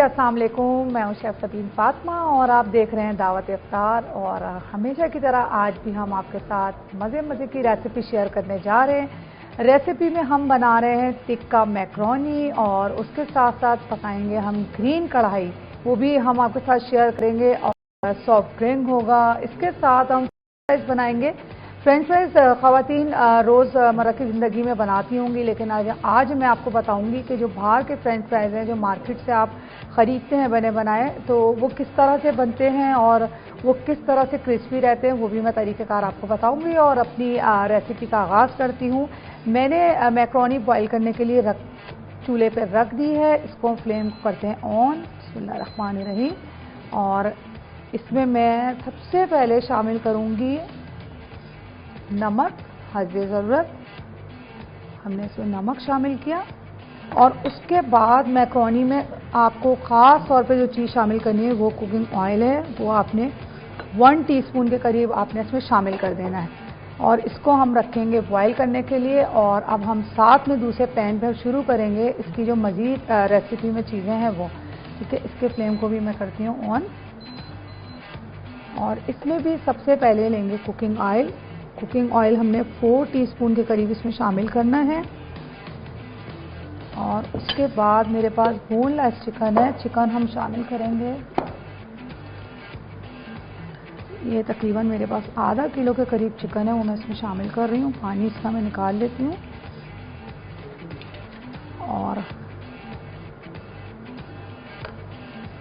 अस्सलाम वालेकुम। मैं हूं शेफ फतीन फातिमा और आप देख रहे हैं दावत इफ्तार। और हमेशा की तरह आज भी हम आपके साथ मज़े की रेसिपी शेयर करने जा रहे हैं। रेसिपी में हम बना रहे हैं टिक्का मैक्रोनी और उसके साथ साथ पकाएंगे हम ग्रीन कढ़ाई, वो भी हम आपके साथ शेयर करेंगे। और सॉफ्ट ड्रिंक होगा, इसके साथ हम फ्राइज बनाएंगे। फ्रेंच फ्राइज ख़वातीन रोज़मर्रा की ज़िंदगी में बनाती होंगी, लेकिन आज मैं आपको बताऊंगी कि जो बाहर के फ्रेंच फ्राइज हैं, जो मार्केट से आप ख़रीदते हैं बने बनाए, तो वो किस तरह से बनते हैं और वो किस तरह से क्रिस्पी रहते हैं, वो भी मैं तरीक़ेकार आपको बताऊंगी। और अपनी रेसिपी का आगाज़ करती हूँ। मैंने मैक्रोनी बॉयल करने के लिए चूल्हे पर रख दी है। इसको फ्लेम को करते हैं ऑन। बिस्मिल्लाहिर्रहमानिर्रहीम। और इसमें मैं सबसे पहले शामिल करूँगी नमक, हस्बे ज़रूरत। हमने इसमें नमक शामिल किया और उसके बाद मैक्रोनी में आपको ख़ास तौर पे जो चीज़ शामिल करनी है वो कुकिंग ऑयल है। वो आपने 1 टीस्पून के करीब आपने इसमें शामिल कर देना है और इसको हम रखेंगे बॉयल करने के लिए। और अब हम साथ में दूसरे पैन पर शुरू करेंगे इसकी जो मज़ीद रेसिपी में चीज़ें हैं वो, ठीक है। इसके फ्लेम को भी मैं करती हूँ ऑन। और इसमें भी सबसे पहले लेंगे कुकिंग ऑयल। कुकिंग ऑयल हमने 4 टीस्पून के करीब इसमें शामिल करना है। और उसके बाद मेरे पास बोनलेस चिकन है, चिकन हम शामिल करेंगे। ये तकरीबन मेरे पास आधा किलो के करीब चिकन है, वो मैं इसमें शामिल कर रही हूँ। पानी इसका मैं निकाल लेती हूँ। और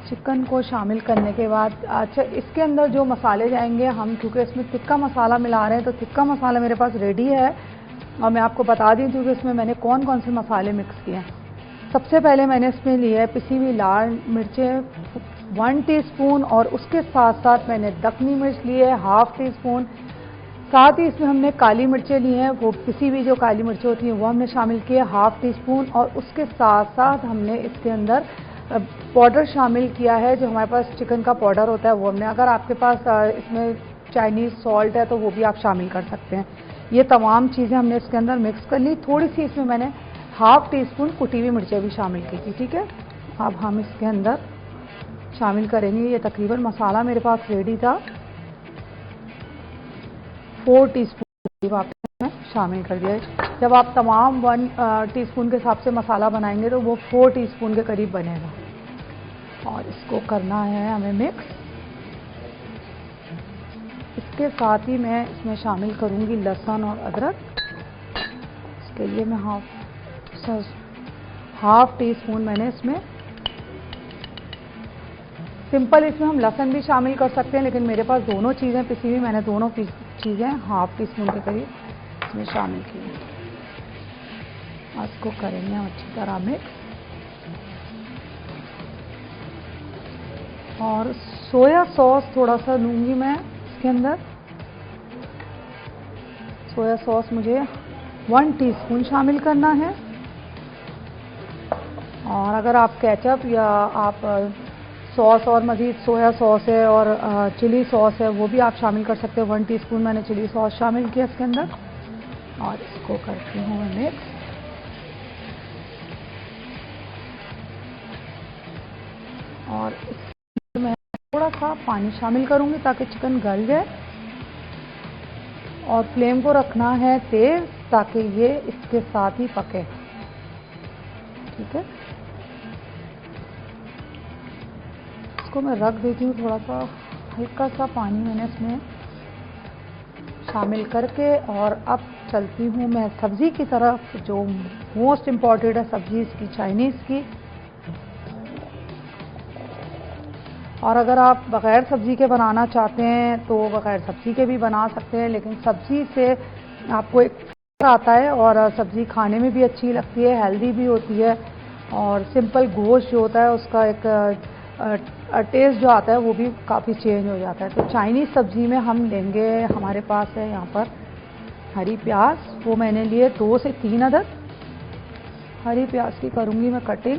चिकन को शामिल करने के बाद अच्छा, इसके अंदर जो मसाले जाएंगे हम, क्योंकि इसमें तिक्का मसाला मिला रहे हैं, तो तिक्का मसाला मेरे पास रेडी है और मैं आपको बता दी क्योंकि इसमें मैंने कौन कौन से मसाले मिक्स किए हैं। सबसे पहले मैंने इसमें लिया है पिसी हुई लाल मिर्चें 1 टीस्पून और उसके साथ साथ मैंने दखनी मिर्च ली है 1/2 टीस्पून। साथ ही इसमें हमने काली मिर्चें ली हैं, वो पिसी हुई जो काली मिर्चें होती हैं वो हमने शामिल की है 1/2 टीस्पून। और उसके साथ साथ हमने इसके अंदर पाउडर शामिल किया है, जो हमारे पास चिकन का पाउडर होता है वो हमने, अगर आपके पास इसमें चाइनीज़ सॉल्ट है तो वो भी आप शामिल कर सकते हैं। ये तमाम चीज़ें हमने इसके अंदर मिक्स कर ली। थोड़ी सी इसमें मैंने 1/2 टीस्पून कुटी हुई मिर्चें भी शामिल की थी, ठीक है। अब हम इसके अंदर शामिल करेंगे, ये तकरीबन मसाला मेरे पास रेडी था। 4 टीस्पून आपने शामिल कर दिया। जब आप तमाम 1 टीस्पून के हिसाब से मसाला बनाएंगे तो वो 4 टीस्पून के करीब बनेगा। और इसको करना है हमें मिक्स। इसके साथ ही मैं इसमें शामिल करूंगी लहसुन और अदरक। इसके लिए मैं हाफ टीस्पून मैंने इसमें, सिंपल इसमें हम लहसुन भी शामिल कर सकते हैं, लेकिन मेरे पास दोनों चीज़ें पिसी हुई, मैंने दोनों चीज़ें 1/2 टीस्पून के करीब इसमें शामिल की हैं। इसको करेंगे हम अच्छी तरह मिक्स। और सोया सॉस थोड़ा सा लूँगी मैं इसके अंदर। सोया सॉस मुझे 1 टीस्पून शामिल करना है। और अगर आप केचप या आप सॉस और मज़ीद सोया सॉस है और चिली सॉस है वो भी आप शामिल कर सकते हैं। 1 टीस्पून मैंने चिली सॉस शामिल किया इसके अंदर। और इसको करती हूँ मैं मिक्स। और इसमें मैं थोड़ा सा पानी शामिल करूँगी ताकि चिकन गल जाए। और फ्लेम को रखना है तेज़ ताकि ये इसके साथ ही पके, ठीक है। इसको मैं रख देती हूँ। थोड़ा सा हल्का सा पानी मैंने इसमें शामिल करके, और अब चलती हूँ मैं सब्ज़ी की तरफ, जो मोस्ट इम्पॉर्टेंट है सब्ज़ी इसकी, चाइनीज़ की। और अगर आप बग़ैर सब्ज़ी के बनाना चाहते हैं तो बग़ैर सब्ज़ी के भी बना सकते हैं, लेकिन सब्ज़ी से आपको एक फ्लेवर आता है और सब्ज़ी खाने में भी अच्छी लगती है, हेल्दी भी होती है। और सिंपल गोश्त जो होता है उसका एक टेस्ट जो आता है वो भी काफ़ी चेंज हो जाता है। तो चाइनीज़ सब्ज़ी में हम लेंगे, हमारे पास है यहाँ पर हरी प्याज, वो मैंने लिए 2 से 3 अदद। हरी प्याज की करूँगी मैं कटिंग।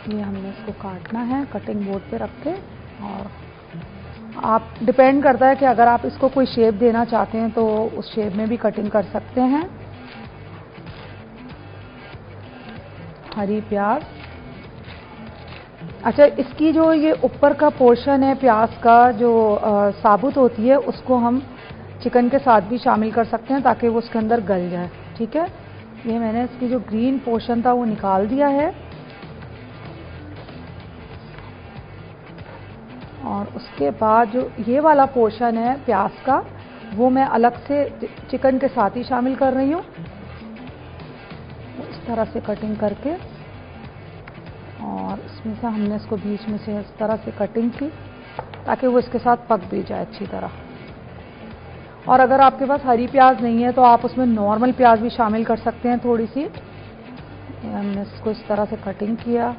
ये हमने इसको काटना है कटिंग बोर्ड पे रख के। और आप डिपेंड करता है कि अगर आप इसको कोई शेप देना चाहते हैं तो उस शेप में भी कटिंग कर सकते हैं। हरी प्याज। अच्छा, इसकी जो ये ऊपर का पोर्शन है प्याज का जो साबुत होती है, उसको हम चिकन के साथ भी शामिल कर सकते हैं ताकि वो उसके अंदर गल जाए। ठीक है, ये मैंने इसकी जो ग्रीन पोर्शन था वो निकाल दिया है और उसके बाद जो ये वाला पोर्शन है प्याज का वो मैं अलग से चिकन के साथ ही शामिल कर रही हूँ। इस तरह से कटिंग करके और इसमें से हमने इसको बीच में से इस तरह से कटिंग की ताकि वो इसके साथ पक भी जाए अच्छी तरह। और अगर आपके पास हरी प्याज नहीं है तो आप उसमें नॉर्मल प्याज भी शामिल कर सकते हैं थोड़ी सी। हमने इसको इस तरह से कटिंग किया।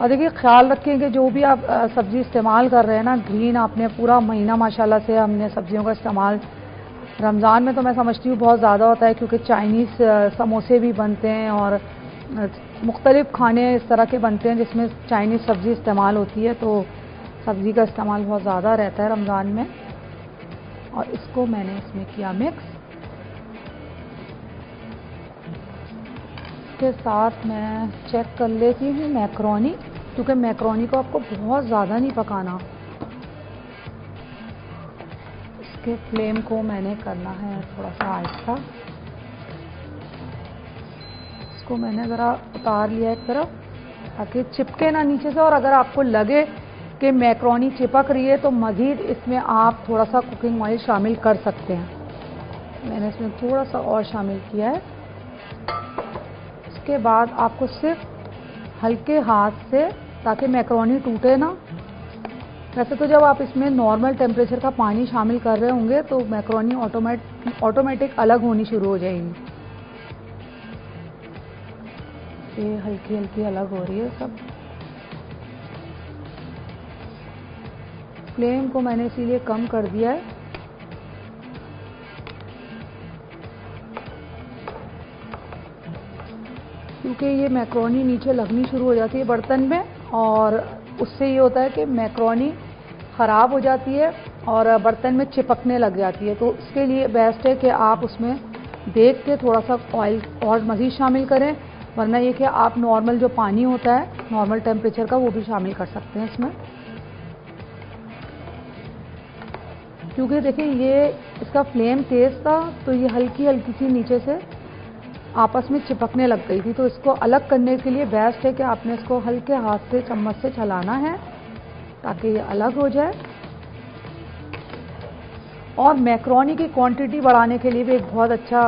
और देखिए, ख्याल रखें कि जो भी आप सब्ज़ी इस्तेमाल कर रहे हैं ना, ग्रीन आपने पूरा महीना माशाल्लाह से हमने सब्जियों का इस्तेमाल, रमज़ान में तो मैं समझती हूँ बहुत ज़्यादा होता है क्योंकि चाइनीज़ समोसे भी बनते हैं और मुख्तलिफ़ खाने इस तरह के बनते हैं जिसमें चाइनीज़ सब्ज़ी इस्तेमाल होती है, तो सब्ज़ी का इस्तेमाल बहुत ज़्यादा रहता है रमज़ान में। और इसको मैंने इसमें किया मिक्स। इसके साथ मैं चेक कर लेती हूँ मैक्रोनी, क्योंकि मैक्रोनी को आपको बहुत ज़्यादा नहीं पकाना। इसके फ्लेम को मैंने करना है थोड़ा सा आहिस्ता। इसको मैंने ज़रा उतार लिया एक तरफ ताकि चिपके ना नीचे से। और अगर आपको लगे कि मैक्रोनी चिपक रही है तो मज़ीद इसमें आप थोड़ा सा कुकिंग ऑयल शामिल कर सकते हैं। मैंने इसमें थोड़ा सा और शामिल किया है। इसके बाद आपको सिर्फ हल्के हाथ से, ताकि मैक्रोनी टूटे ना। वैसे तो जब आप इसमें नॉर्मल टेम्परेचर का पानी शामिल कर रहे होंगे तो मैक्रोनी ऑटोमेटिक अलग होनी शुरू हो जाएगी। ये हल्की हल्की अलग हो रही है सब। फ्लेम को मैंने इसीलिए कम कर दिया है क्योंकि ये मैक्रोनी नीचे लगनी शुरू हो जाती है बर्तन में और उससे ये होता है कि मैक्रोनी ख़राब हो जाती है और बर्तन में चिपकने लग जाती है। तो इसके लिए बेस्ट है कि आप उसमें देख के थोड़ा सा ऑयल और मज़ीद शामिल करें, वरना ये कि आप नॉर्मल जो पानी होता है नॉर्मल टेम्परेचर का वो भी शामिल कर सकते हैं इसमें। क्योंकि देखिए, ये इसका फ्लेम तेज़ था तो ये हल्की हल्की सी नीचे से आपस में चिपकने लग गई थी। तो इसको अलग करने के लिए बेस्ट है कि आपने इसको हल्के हाथ से चम्मच से चलाना है ताकि ये अलग हो जाए। और मैक्रोनी की क्वांटिटी बढ़ाने के लिए भी एक बहुत अच्छा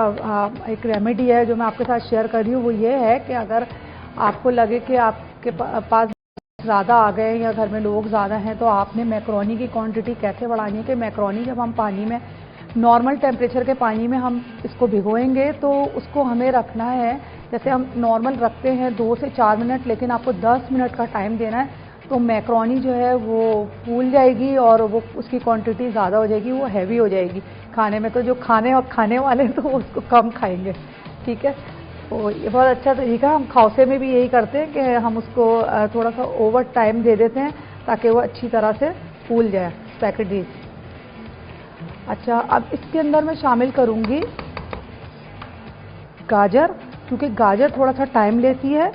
एक रेमेडी है जो मैं आपके साथ शेयर कर रही हूँ। वो ये है कि अगर आपको लगे कि आपके पास ज़्यादा आ गए या घर में लोग ज़्यादा हैं तो आपने मैक्रोनी की क्वांटिटी कैसे बढ़ानी है कि मैक्रोनी जब हम पानी में, नॉर्मल टेम्परेचर के पानी में हम इसको भिगोएंगे तो उसको हमें रखना है, जैसे हम नॉर्मल रखते हैं 2 से 4 मिनट, लेकिन आपको 10 मिनट का टाइम देना है। तो मैक्रोनी जो है वो फूल जाएगी और वो उसकी क्वांटिटी ज़्यादा हो जाएगी, वो हैवी हो जाएगी खाने में। तो जो खाने वाले हैं तो वो उसको कम खाएंगे। ठीक है, तो ये बहुत अच्छा तरीका। हम खौसे में भी यही करते हैं कि हम उसको थोड़ा सा ओवर टाइम दे देते हैं ताकि वो अच्छी तरह से फूल जाए स्पैगेटी। अच्छा, अब इसके अंदर मैं शामिल करूँगी गाजर, क्योंकि गाजर थोड़ा सा टाइम लेती है।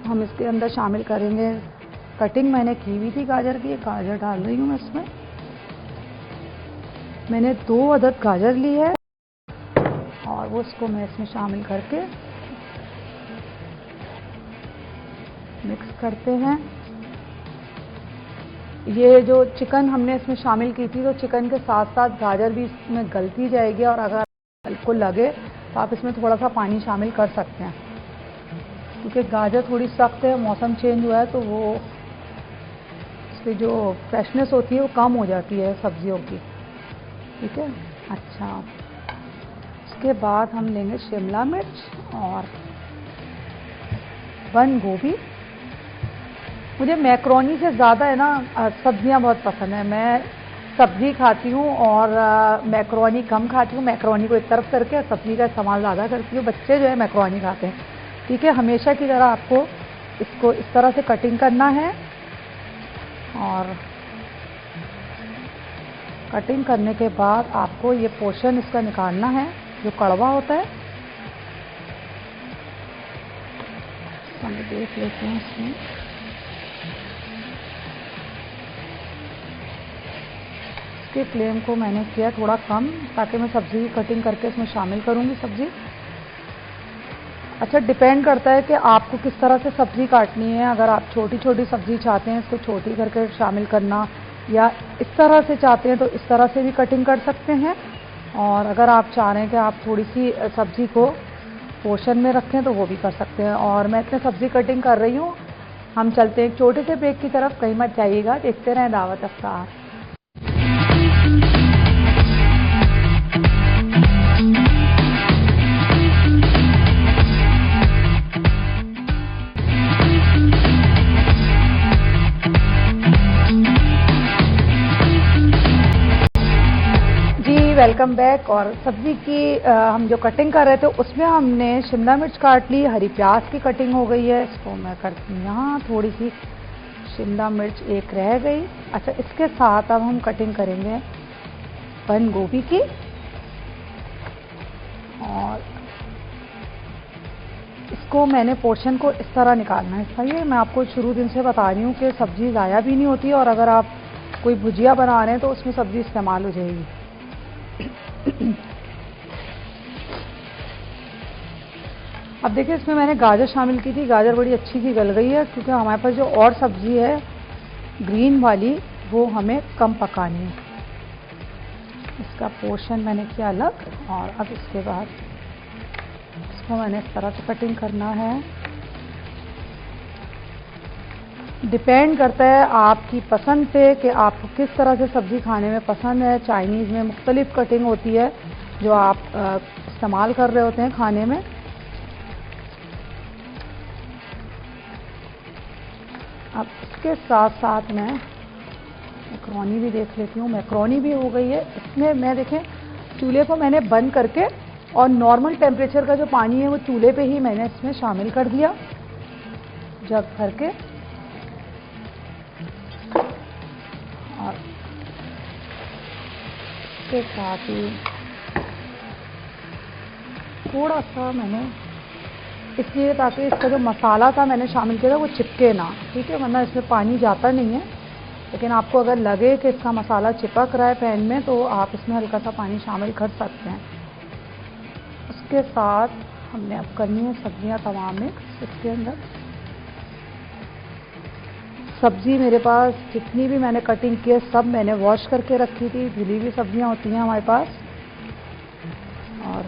हम इसके अंदर शामिल करेंगे, कटिंग मैंने की हुई थी गाजर की, गाजर डाल रही हूँ मैं इसमें। मैंने 2 अदद गाजर ली है और वो इसको मैं इसमें शामिल करके मिक्स करते हैं। ये जो चिकन हमने इसमें शामिल की थी तो चिकन के साथ साथ गाजर भी इसमें गलती जाएगी और अगर आपको लगे तो आप इसमें थोड़ा सा पानी शामिल कर सकते हैं क्योंकि गाजर थोड़ी सख्त है, मौसम चेंज हुआ है तो वो इसकी जो फ्रेशनेस होती है वो कम हो जाती है सब्जियों की। ठीक है, अच्छा, इसके बाद हम लेंगे शिमला मिर्च और बंद गोभी। मुझे मैक्रोनी से ज़्यादा है ना सब्जियां बहुत पसंद है। मैं सब्जी खाती हूँ और मैक्रोनी कम खाती हूँ। मैक्रोनी को एक तरफ करके सब्जी का इस्तेमाल ज़्यादा करती हूँ। बच्चे जो है मैक्रोनी खाते हैं। ठीक है, हमेशा की तरह आपको इसको इस तरह से कटिंग करना है और कटिंग करने के बाद आपको ये पोर्शन इसका निकालना है जो कड़वा होता है। मैं देख लेती हूँ इसमें। इसके फ्लेम को मैंने किया थोड़ा कम, ताकि मैं सब्ज़ी की कटिंग करके इसमें शामिल करूँगी सब्ज़ी। अच्छा, डिपेंड करता है कि आपको किस तरह से सब्ज़ी काटनी है। अगर आप छोटी छोटी सब्ज़ी चाहते हैं इसको छोटी करके शामिल करना, या इस तरह से चाहते हैं तो इस तरह से भी कटिंग कर सकते हैं। और अगर आप चाह रहे हैं कि आप थोड़ी सी सब्ज़ी को पोर्शन में रखें तो वो भी कर सकते हैं। और मैं इतने सब्ज़ी कटिंग कर रही हूँ। हम चलते हैं एक छोटे से ब्रेक की तरफ, कहीं मत जाइएगा, देखते रहें दावत अफ्तार। Welcome back. और सब्ज़ी की हम जो कटिंग कर रहे थे उसमें हमने शिमला मिर्च काट ली, हरी प्याज की कटिंग हो गई है। इसको मैं करती हूँ यहाँ, थोड़ी सी शिमला मिर्च एक रह गई। अच्छा, इसके साथ अब हम कटिंग करेंगे बंद गोभी की। और इसको मैंने पोर्शन को इस तरह निकालना है। सही है, मैं आपको शुरू दिन से बता रही हूँ कि सब्ज़ी ज़ाया भी नहीं होती, और अगर आप कोई भुजिया बना रहे हैं तो उसमें सब्ज़ी इस्तेमाल हो जाएगी। अब देखिए, इसमें मैंने गाजर शामिल की थी। गाजर बड़ी अच्छी सी गल गई है, क्योंकि हमारे पास जो और सब्ज़ी है ग्रीन वाली वो हमें कम पकानी है। इसका पोर्शन मैंने किया अलग। और अब इसके बाद इसको मैंने इस तरह से कटिंग करना है। डिपेंड करता है आपकी पसंद पे कि आपको किस तरह से सब्ज़ी खाने में पसंद है। चाइनीज़ में मुख्तलिफ कटिंग होती है जो आप इस्तेमाल कर रहे होते हैं खाने में। अब इसके साथ साथ मैं मैक्रोनी भी देख लेती हूँ। मैक्रोनी भी हो गई है। इसमें मैं देखें, चूल्हे को मैंने बंद करके और नॉर्मल टेम्परेचर का जो पानी है वो चूल्हे पे ही मैंने इसमें शामिल कर दिया, जग भर के। और इसके साथ ही थोड़ा सा मैंने, इसलिए ताकि इसका जो मसाला था मैंने शामिल किया था वो चिपके ना, ठीक है, वरना इसमें पानी जाता नहीं है। लेकिन आपको अगर लगे कि इसका मसाला चिपक रहा है पैन में तो आप इसमें हल्का सा पानी शामिल कर सकते हैं। उसके साथ हमने अब करनी है सब्जियां तमाम मिक्स। इसके अंदर सब्ज़ी मेरे पास जितनी भी मैंने कटिंग की है सब मैंने वॉश करके रखी थी। धुली हुई सब्जियां होती हैं हमारे पास। और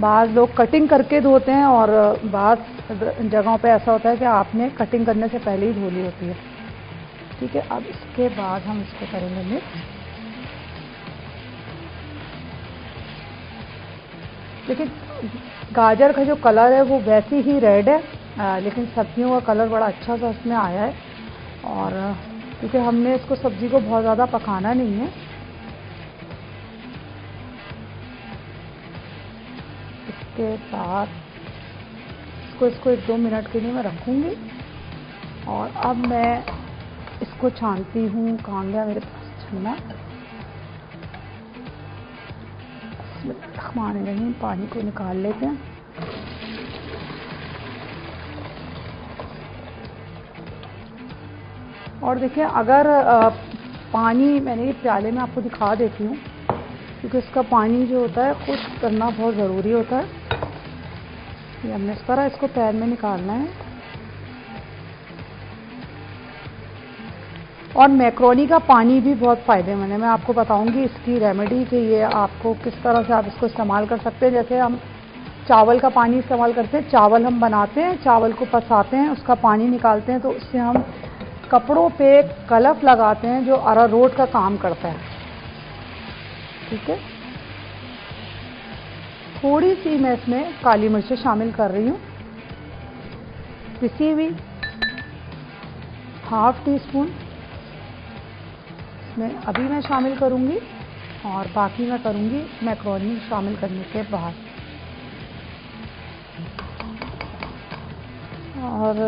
बाज़ लोग कटिंग करके धोते हैं और बाज़ जगहों पे ऐसा होता है कि आपने कटिंग करने से पहले ही धो ली होती है, ठीक है। अब इसके बाद हम इसको करेंगे मिक्स। लेकिन गाजर का जो कलर है वो वैसे ही रेड है, लेकिन सब्जियों का कलर बड़ा अच्छा सा इसमें आया है। और क्योंकि हमने इसको सब्ज़ी को बहुत ज़्यादा पकाना नहीं है, इसके साथ इसको 1-2 मिनट के लिए मैं रखूँगी। और अब मैं इसको छानती हूँ। कहाँ गया मेरे पास छन्ना। बिस्मिल्लाहिर्रहमानिर्रहीम, पानी को निकाल लेते हैं। और देखिए, अगर पानी मैंने ये प्याले में आपको दिखा देती हूँ, क्योंकि इसका पानी जो होता है खुश्क करना बहुत ज़रूरी होता है। ये हमने इस तरह इसको पैन में निकालना है। और मैक्रोनी का पानी भी बहुत फ़ायदेमंद है। मैं आपको बताऊंगी इसकी रेमेडी कि ये आपको किस तरह से आप इसको इस्तेमाल कर सकते हैं। जैसे हम चावल का पानी इस्तेमाल करते हैं, चावल हम बनाते हैं, चावल को पसाते हैं, उसका पानी निकालते हैं, तो उससे हम कपड़ों पे कलफ लगाते हैं जो अरारोट का काम करता है, ठीक है। थोड़ी सी मैं इसमें काली मिर्च शामिल कर रही हूँ, पिसी हुई, ½ टीस्पून इसमें अभी मैं शामिल करूँगी। और बाकी मैं करूँगी मैक्रोनी शामिल करने के बाद। और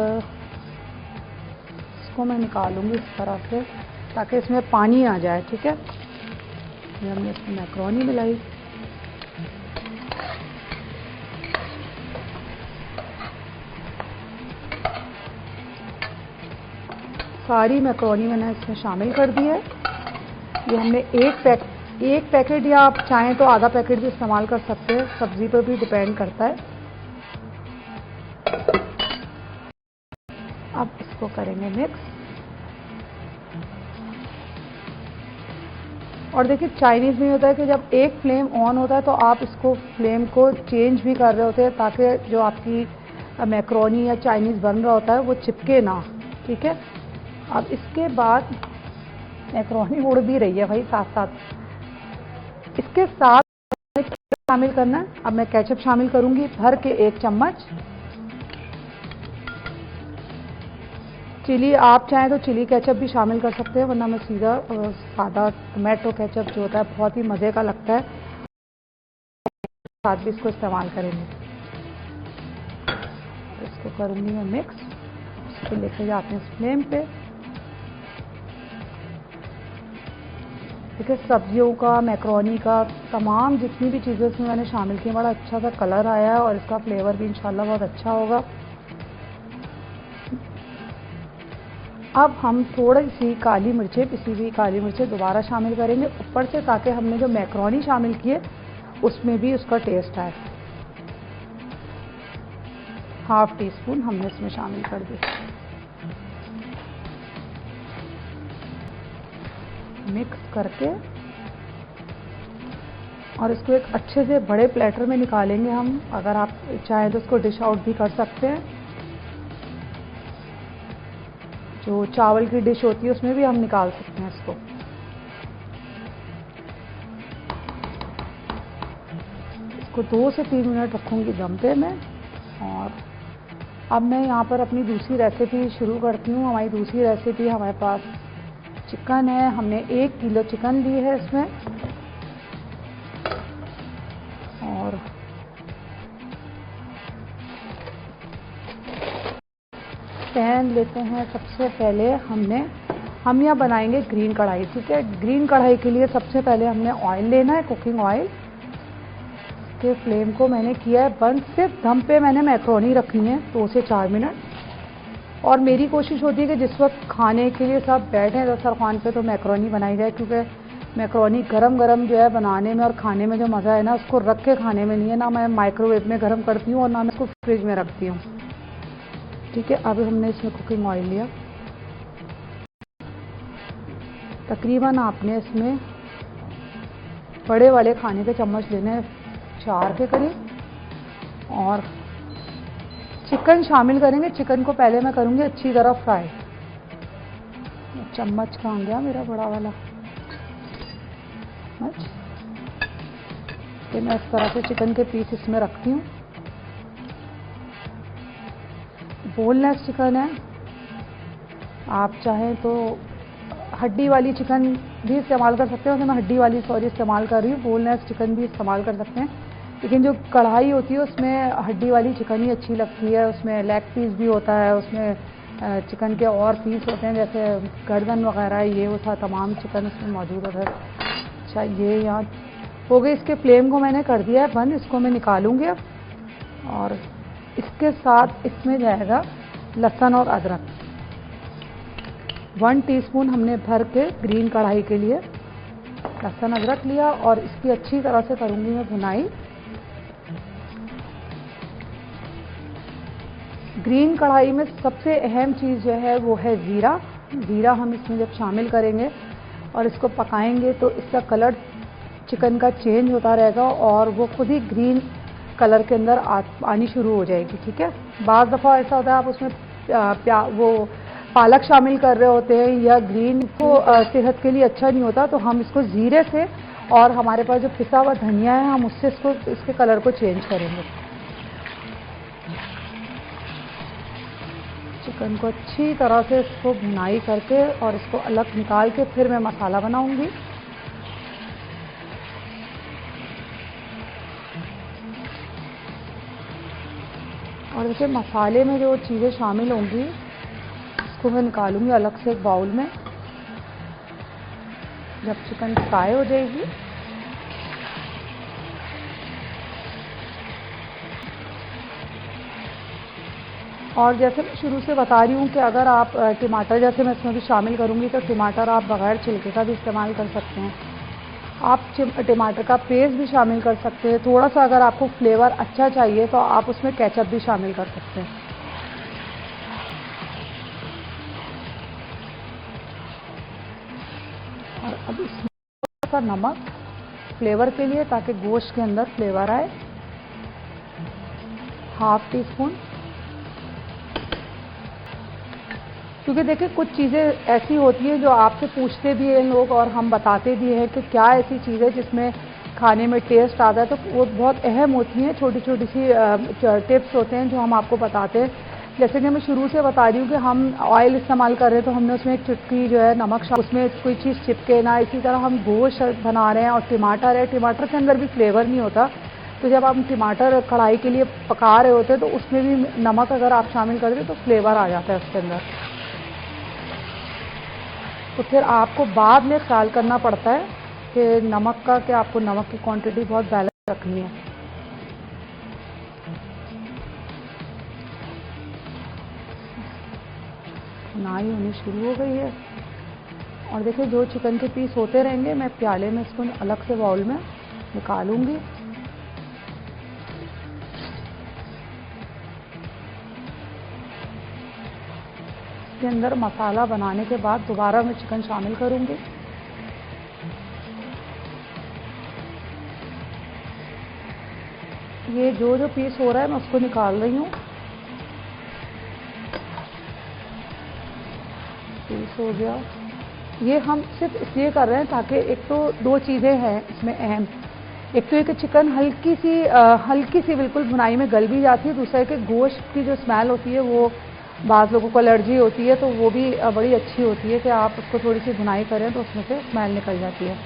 इसको मैं निकालूंगी इस तरह से ताकि इसमें पानी आ जाए, ठीक है। ये हमने इसमें मैक्रोनी मिलाई। सारी मैक्रोनी मैंने इसमें शामिल कर दी है। ये हमने एक पैकेट या आप चाहें तो आधा पैकेट भी इस्तेमाल कर सकते हैं, सब्जी पर भी डिपेंड करता है। अब इसको करेंगे मिक्स। और देखिए चाइनीज़ में होता है कि जब एक फ्लेम ऑन होता है तो आप इसको फ्लेम को चेंज भी कर रहे होते हैं ताकि जो आपकी मैक्रोनी या चाइनीज़ बन रहा होता है वो चिपके ना, ठीक है। अब इसके बाद मैक्रोनी उड़ भी रही है भाई साथ साथ। इसके साथ शामिल करना है। अब मैं केचप शामिल करूंगी भर के 1 चम्मच। चिली आप चाहें तो चिली केचप भी शामिल कर सकते हैं, वरना मैं सीधा सादा टोमेटो केचप जो होता है बहुत ही मज़े का लगता है, साथ भी इसको इस्तेमाल करेंगे। इसको करूंगी मैं मिक्स। इसको लेकर जाते हैं फ्लेम पे। देखिए सब्जियों का, मैक्रोनी का, तमाम जितनी भी चीज़ें इसमें मैंने शामिल की, बड़ा अच्छा सा कलर आया है और इसका फ्लेवर भी इंशाल्लाह बहुत अच्छा होगा। अब हम थोड़ी सी काली मिर्चें, पिसी हुई काली मिर्चें दोबारा शामिल करेंगे ऊपर से, ताकि हमने जो मैक्रोनी शामिल की है उसमें भी उसका टेस्ट आए। ½ टीस्पून हमने इसमें शामिल कर दी। मिक्स करके और इसको एक अच्छे से बड़े प्लेटर में निकालेंगे हम। अगर आप चाहें तो इसको डिश आउट भी कर सकते हैं। जो चावल की डिश होती है उसमें भी हम निकाल सकते हैं इसको। इसको 2 से 3 मिनट रखूंगी दम पे मैं। और अब मैं यहाँ पर अपनी दूसरी रेसिपी शुरू करती हूँ। हमारी दूसरी रेसिपी, हमारे पास चिकन है। हमने 1 किलो चिकन ली है इसमें। और पैन लेते हैं। सबसे पहले हम यहाँ बनाएंगे ग्रीन कढ़ाई, ठीक है। ग्रीन कढ़ाई के लिए सबसे पहले हमने ऑयल लेना है, कुकिंग ऑयल। के फ्लेम को मैंने किया है बंद। सिर्फ दम पे मैंने मैक्रोनी रखनी है 2 से 4 मिनट। और मेरी कोशिश होती है कि जिस वक्त खाने के लिए सब बैठे दस्तरखान पे तो मैक्रोनी बनाई जाए, क्योंकि मैक्रोनी गरम गरम जो है बनाने में और खाने में जो मज़ा है ना, उसको रख के खाने में नहीं है। ना मैं माइक्रोवेव में गर्म करती हूँ और ना मैं इसको फ्रिज में रखती हूँ, ठीक है। अब हमने इसमें कुकिंग ऑयल लिया। तकरीबन आपने इसमें बड़े वाले खाने के चम्मच लेने 4 के करीब। और चिकन शामिल करेंगे। चिकन को पहले मैं करूँगी अच्छी तरह फ्राई। चम्मच कहाँ गया मेरा बड़ा वाला चम्मच। तो मैं इस तरह से चिकन के पीस इसमें रखती हूँ। बोनलेस चिकन है। आप चाहें तो हड्डी वाली चिकन भी इस्तेमाल कर सकते हैं। तो मैं हड्डी वाली इस्तेमाल कर रही हूँ। बोनलेस चिकन भी इस्तेमाल कर सकते हैं, लेकिन जो कढ़ाई होती है उसमें हड्डी वाली चिकन ही अच्छी लगती है। उसमें लेग पीस भी होता है, उसमें चिकन के और पीस होते हैं जैसे गर्दन वगैरह, ये वो था, तमाम चिकन उसमें मौजूद होता है। अच्छा, ये यहाँ हो गई। इसके फ्लेम को मैंने कर दिया है बंद। इसको मैं निकालूंगी अब। और इसके साथ इसमें जाएगा लहसुन और अदरक। 1 टीस्पून हमने भर के ग्रीन कढ़ाई के लिए लहसुन अदरक लिया और इसकी अच्छी तरह से करूंगी मैं भुनाई। ग्रीन कढ़ाई में सबसे अहम चीज़ जो है वो है ज़ीरा। ज़ीरा हम इसमें जब शामिल करेंगे और इसको पकाएंगे तो इसका कलर चिकन का चेंज होता रहेगा और वो खुद ही ग्रीन कलर के अंदर आनी शुरू हो जाएगी, ठीक है। बाज़ दफ़ा ऐसा होता है आप उसमें वो पालक शामिल कर रहे होते हैं या ग्रीन, को सेहत के लिए अच्छा नहीं होता। तो हम इसको ज़ीरे से और हमारे पास जो पिसा हुआ धनिया है, हम उससे इसके कलर को चेंज करेंगे। चिकन को अच्छी तरह से इसको भुनाई करके और इसको अलग निकाल के फिर मैं मसाला बनाऊंगी। और देखिए मसाले में जो चीज़ें शामिल होंगी उसको मैं निकालूंगी अलग से एक बाउल में जब चिकन फ्राई हो जाएगी। और जैसे मैं शुरू से बता रही हूँ कि अगर आप टमाटर जैसे मैं इसमें भी शामिल करूँगी तो टमाटर आप बग़ैर छिलके का भी इस्तेमाल कर सकते हैं। आप टमाटर का पेस्ट भी शामिल कर सकते हैं। थोड़ा सा अगर आपको फ्लेवर अच्छा चाहिए तो आप उसमें केचप भी शामिल कर सकते हैं। और अब इसमें थोड़ा सा नमक फ्लेवर के लिए, ताकि गोश्त के अंदर फ्लेवर आए, ½ टीस्पून। क्योंकि देखिए कुछ चीज़ें ऐसी होती हैं जो आपसे पूछते भी हैं लोग और हम बताते भी हैं कि क्या ऐसी चीज़ें जिसमें खाने में टेस्ट आता है, तो वो बहुत अहम होती हैं। छोटी छोटी सी टिप्स होते हैं जो हम आपको बताते हैं। जैसे कि मैं शुरू से बता रही हूँ कि हम ऑयल इस्तेमाल कर रहे हैं तो हमने उसमें एक चुटकी जो है नमक, उसमें कोई चीज़ चिपके ना। इसी तरह हम गोश्त बना रहे हैं और टमाटर है, टमाटर के अंदर भी फ्लेवर नहीं होता, तो जब आप टमाटर कढ़ाई के लिए पका रहे होते हैं तो उसमें भी नमक अगर आप शामिल कर दें तो फ्लेवर आ जाता है उसके अंदर। तो फिर आपको बाद में ख्याल करना पड़ता है कि नमक का, कि आपको नमक की क्वांटिटी बहुत बैलेंस रखनी है। नाई होनी शुरू हो गई है और देखिए जो चिकन के पीस होते रहेंगे मैं प्याले में इसको अलग से बाउल में निकालूंगी। इसके अंदर मसाला बनाने के बाद दोबारा मैं चिकन शामिल करूंगी। ये जो पीस हो रहा है मैं उसको निकाल रही हूँ। पीस हो गया। ये हम सिर्फ इसलिए कर रहे हैं ताकि एक तो दो चीज़ें हैं इसमें अहम। एक तो ये कि चिकन हल्की सी बिल्कुल भुनाई में गल भी जाती है। दूसरा है कि गोश्त की जो स्मेल होती है वो बाज़ लोगों को एलर्जी होती है, तो वो भी बड़ी अच्छी होती है कि आप उसको थोड़ी सी भुनाई करें तो उसमें से स्मेल निकल जाती है।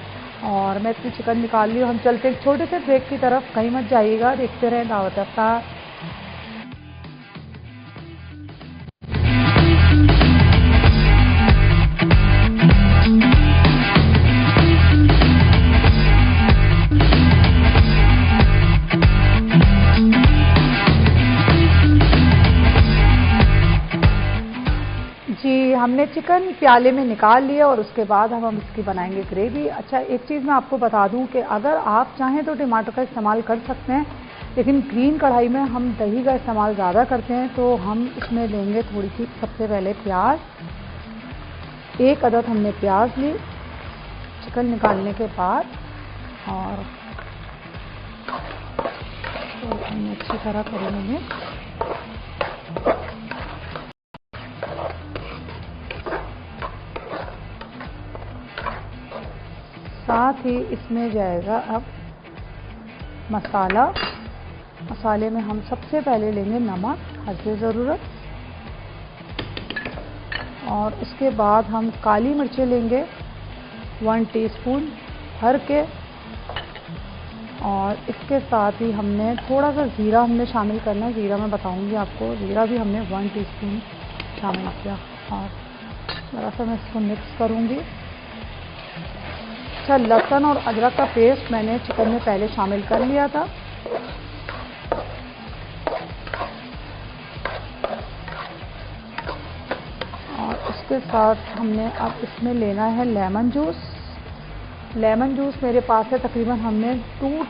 और मैं इतनी चिकन निकाल ली। हम चलते हैं छोटे से ब्रेक की तरफ, कहीं मत जाइएगा, देखते रहें दावत अफ्तार। जी, हमने चिकन प्याले में निकाल लिया और उसके बाद हम इसकी बनाएंगे ग्रेवी। अच्छा, एक चीज़ मैं आपको बता दूं कि अगर आप चाहें तो टमाटर का इस्तेमाल कर सकते हैं, लेकिन ग्रीन कढ़ाई में हम दही का इस्तेमाल ज़्यादा करते हैं। तो हम इसमें लेंगे थोड़ी सी, सबसे पहले प्याज। 1 अदद हमने प्याज ली चिकन निकालने के बाद, और तो हमने अच्छी तरह करेंगे। साथ ही इसमें जाएगा अब मसाला। मसाले में हम सबसे पहले लेंगे नमक हस्बे ज़रूरत, और उसके बाद हम काली मिर्चें लेंगे 1 टीस्पून भर के, और इसके साथ ही हमने थोड़ा सा ज़ीरा हमने शामिल करना है। ज़ीरा मैं बताऊंगी आपको, ज़ीरा भी हमने 1 टीस्पून शामिल किया। और ज़रा सा मैं इसको मिक्स करूंगी। अच्छा, लहसुन और अदरक का पेस्ट मैंने चिकन में पहले शामिल कर लिया था। और उसके साथ हमने अब इसमें लेना है लेमन जूस। लेमन जूस मेरे पास है तकरीबन, हमने 2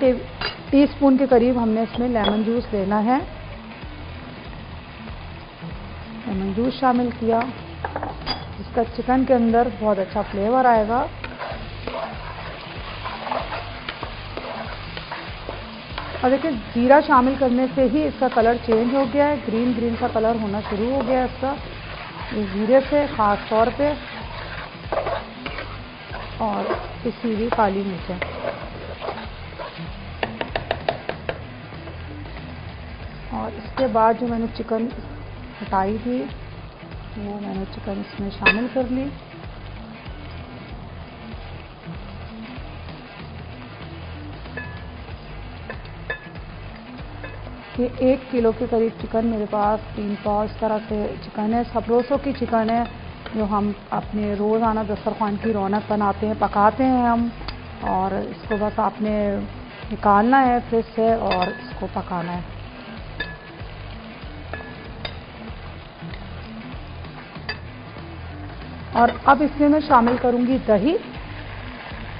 टीस्पून के करीब हमने इसमें लेमन जूस लेना है। लेमन जूस शामिल किया, इसका चिकन के अंदर बहुत अच्छा फ्लेवर आएगा। और देखिए जीरा शामिल करने से ही इसका कलर चेंज हो गया है, ग्रीन ग्रीन सा कलर होना शुरू हो गया है इसका, ये जीरे से ख़ास तौर पे। और इसी भी काली मिर्चें। और इसके बाद जो मैंने चिकन हटाई थी वो मैंने चिकन इसमें शामिल कर ली। ये 1 किलो के करीब चिकन मेरे पास 3 पाव इस तरह से चिकन है। सबरोसों की चिकन है जो हम अपने रोज़ाना दस्तरखान की रौनक बनाते हैं, पकाते हैं हम। और इसको बस आपने निकालना है फ्रिज से और इसको पकाना है। और अब इसमें मैं शामिल करूंगी दही,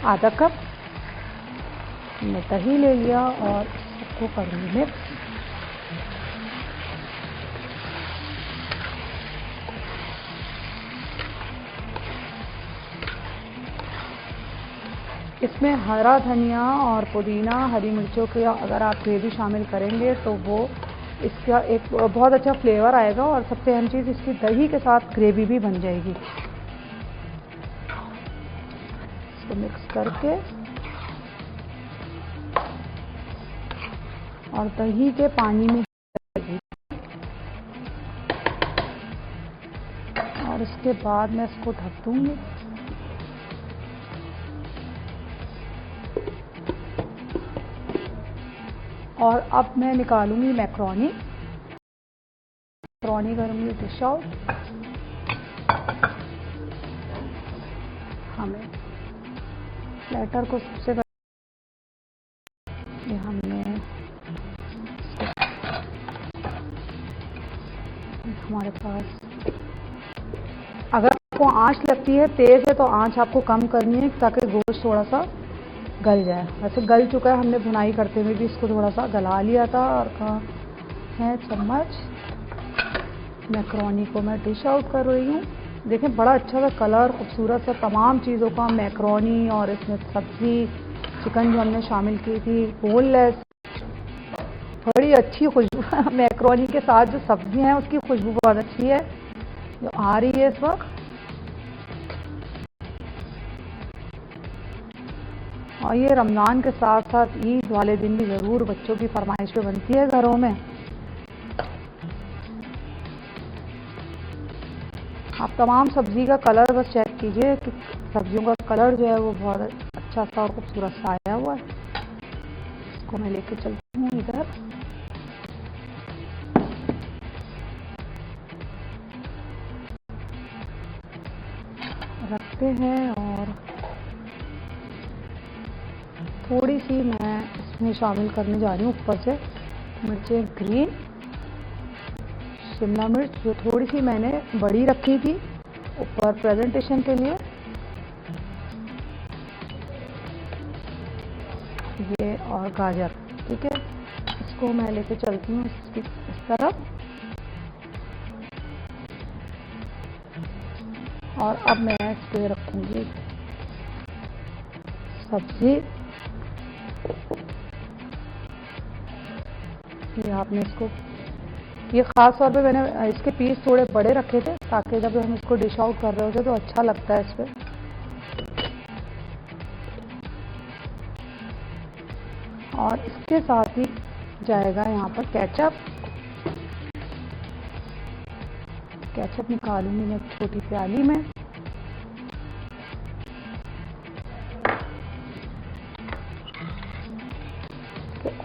आधा कप मैं दही ले लिया और इसको करूंगी मिक्स। इसमें हरा धनिया और पुदीना, हरी मिर्चों के अगर आप ग्रेवी शामिल करेंगे तो वो इसका एक बहुत अच्छा फ्लेवर आएगा और सबसे अहम चीज़ इसकी दही के साथ ग्रेवी भी बन जाएगी। इसको मिक्स करके और दही के पानी में और इसके बाद मैं इसको ढक दूंगी। और अब मैं निकालूंगी मैक्रोनी करूंगी डिश आउट। हमें प्लेटर को सबसे पहले हमने हमारे पास अगर आपको आंच लगती है तेज है तो आंच आपको कम करनी है ताकि गोश्त थोड़ा सा गल जाए। वैसे गल चुका है, हमने भुनाई करते हुए भी इसको थोड़ा सा गला लिया था। और कहाँ है चम्मच, मैक्रोनी को मैं डिश आउट कर रही हूँ। देखें बड़ा अच्छा सा कलर, खूबसूरत सा तमाम चीज़ों का, मैक्रोनी और इसमें सब्ज़ी, चिकन जो हमने शामिल की थी बोनलेस, बड़ी अच्छी खुशबू मैक्रोनी के साथ जो सब्ज़ी हैं उसकी खुशबू बहुत अच्छी है जो आ रही है इस वक्त। और ये रमज़ान के साथ साथ ईद वाले दिन भी ज़रूर बच्चों की फरमाइश पे बनती है घरों में। आप तमाम सब्ज़ी का कलर बस चेक कीजिए कि सब्जियों का कलर जो है वो बहुत अच्छा सा और खूबसूरत सा आया हुआ है। इसको मैं लेके चलती हूँ इधर। रखते हैं और थोड़ी सी मैं इसमें शामिल करने जा रही हूँ ऊपर से मिर्चें ग्रीन, शिमला मिर्च जो थोड़ी सी मैंने बड़ी रखी थी ऊपर प्रेजेंटेशन के लिए, ये और गाजर। ठीक है, इसको मैं लेके चलती हूँ इस तरफ। और अब मैं इस पे रखूँगी सब्जी। ये आपने इसको, ये ख़ास तौर पे मैंने इसके पीस थोड़े बड़े रखे थे ताकि जब हम इसको डिश आउट कर रहे होते तो अच्छा लगता है इस पर। और इसके साथ ही जाएगा यहाँ पर केचप निकालूंगी मैं छोटी प्याली में।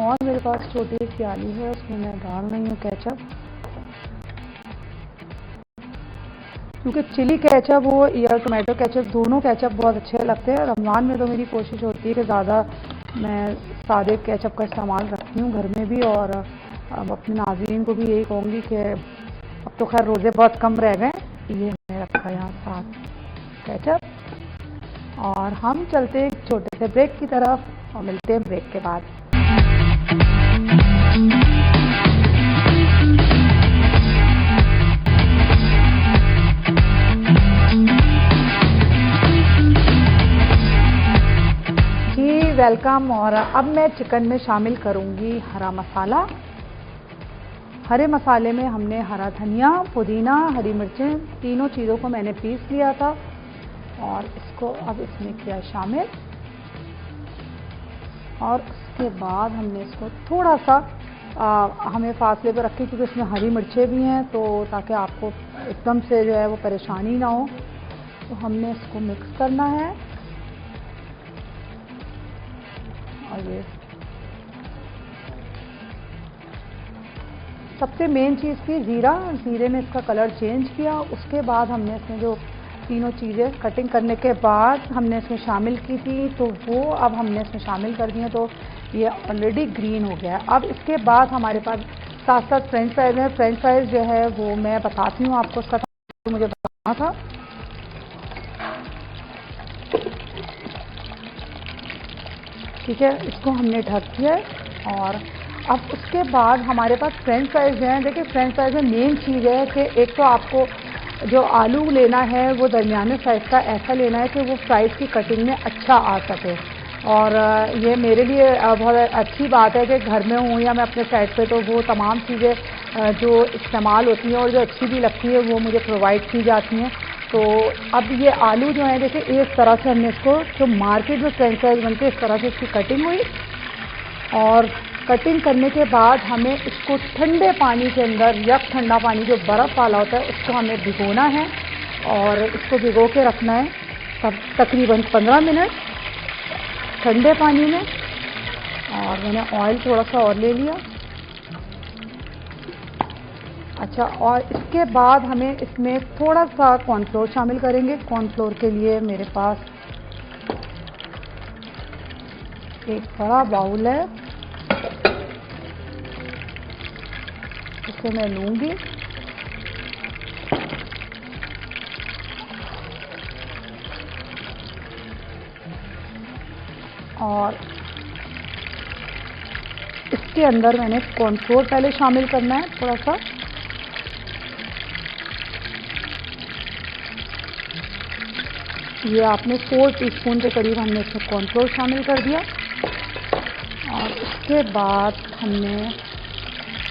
और मेरे पास छोटी एक प्याली है उसमें मैं डाल रही हूँ केचप, क्योंकि चिली केचप हो या टोमेटो केचप, दोनों केचप बहुत अच्छे लगते हैं। रमज़ान में तो मेरी कोशिश होती है कि ज़्यादा मैं सादे केचप का इस्तेमाल रखती हूँ घर में भी। और अब अपने नाज़रीन को भी यही कहूँगी कि अब तो खैर रोज़े बहुत कम रह गए। ये मैंने रखा यहाँ साथ केचप। और हम चलते हैं एक छोटे से ब्रेक की तरफ और मिलते हैं ब्रेक के बाद। जी वेलकम। और अब मैं चिकन में शामिल करूंगी हरा मसाला। हरे मसाले में हमने हरा धनिया, पुदीना, हरी मिर्चें, तीनों चीज़ों को मैंने पीस लिया था और इसको अब इसमें किया शामिल। और उसके बाद हमने इसको थोड़ा सा हमें फासले पर रखी क्योंकि इसमें हरी मिर्चें भी हैं, तो ताकि आपको एकदम से जो है वो परेशानी ना हो। तो हमने इसको मिक्स करना है। और ये सबसे मेन चीज़ थी जीरे ने इसका कलर चेंज किया। उसके बाद हमने इसमें जो तीनों चीज़ें कटिंग करने के बाद हमने इसमें शामिल की थी तो वो अब हमने इसमें शामिल कर दिए, तो ये ऑलरेडी ग्रीन हो गया। अब इसके बाद हमारे पास साथ साथ फ्रेंच फ्राइज है। फ्रेंच फ्राइज जो है वो मैं बताती हूँ आपको, उसका मुझे बताना था। ठीक है, इसको हमने ढक दिया है। और अब उसके बाद हमारे पास फ्रेंच फ्राइज हैं। देखिए फ्रेंच फ्राइज में मेन चीज़ है कि एक तो आपको जो आलू लेना है वो दरमियाने साइज़ का ऐसा लेना है कि वो फ्राइज़ की कटिंग में अच्छा आ सके। और ये मेरे लिए बहुत अच्छी बात है कि घर में हूँ या मैं अपने साइड पे, तो वो तमाम चीज़ें जो इस्तेमाल होती हैं और जो अच्छी भी लगती है वो मुझे प्रोवाइड की जाती हैं। तो अब ये आलू जो है देखिए इस तरह से हमने इसको, जो मार्केट में फ्रेंच फ्राइज बनते हैं इस तरह से इसकी कटिंग हुई। और कटिंग करने के बाद हमें इसको ठंडे पानी के अंदर, या ठंडा पानी जो बर्फ़ वाला होता है उसको हमें भिगोना है और इसको भिगो के रखना है तब तकरीबन 15 मिनट ठंडे पानी में। और मैंने ऑयल थोड़ा सा और ले लिया। अच्छा, और इसके बाद हमें इसमें थोड़ा सा कॉर्नफ्लोर शामिल करेंगे। कॉर्नफ्लोर के लिए मेरे पास एक बड़ा बाउल है, इसे मैं लूँगी और इसके अंदर मैंने कॉर्नफ्लोर पहले शामिल करना है थोड़ा सा। ये आपने 4 टीस्पून के करीब हमने इसमें कॉर्नफ्लोर शामिल कर दिया। और उसके बाद हमने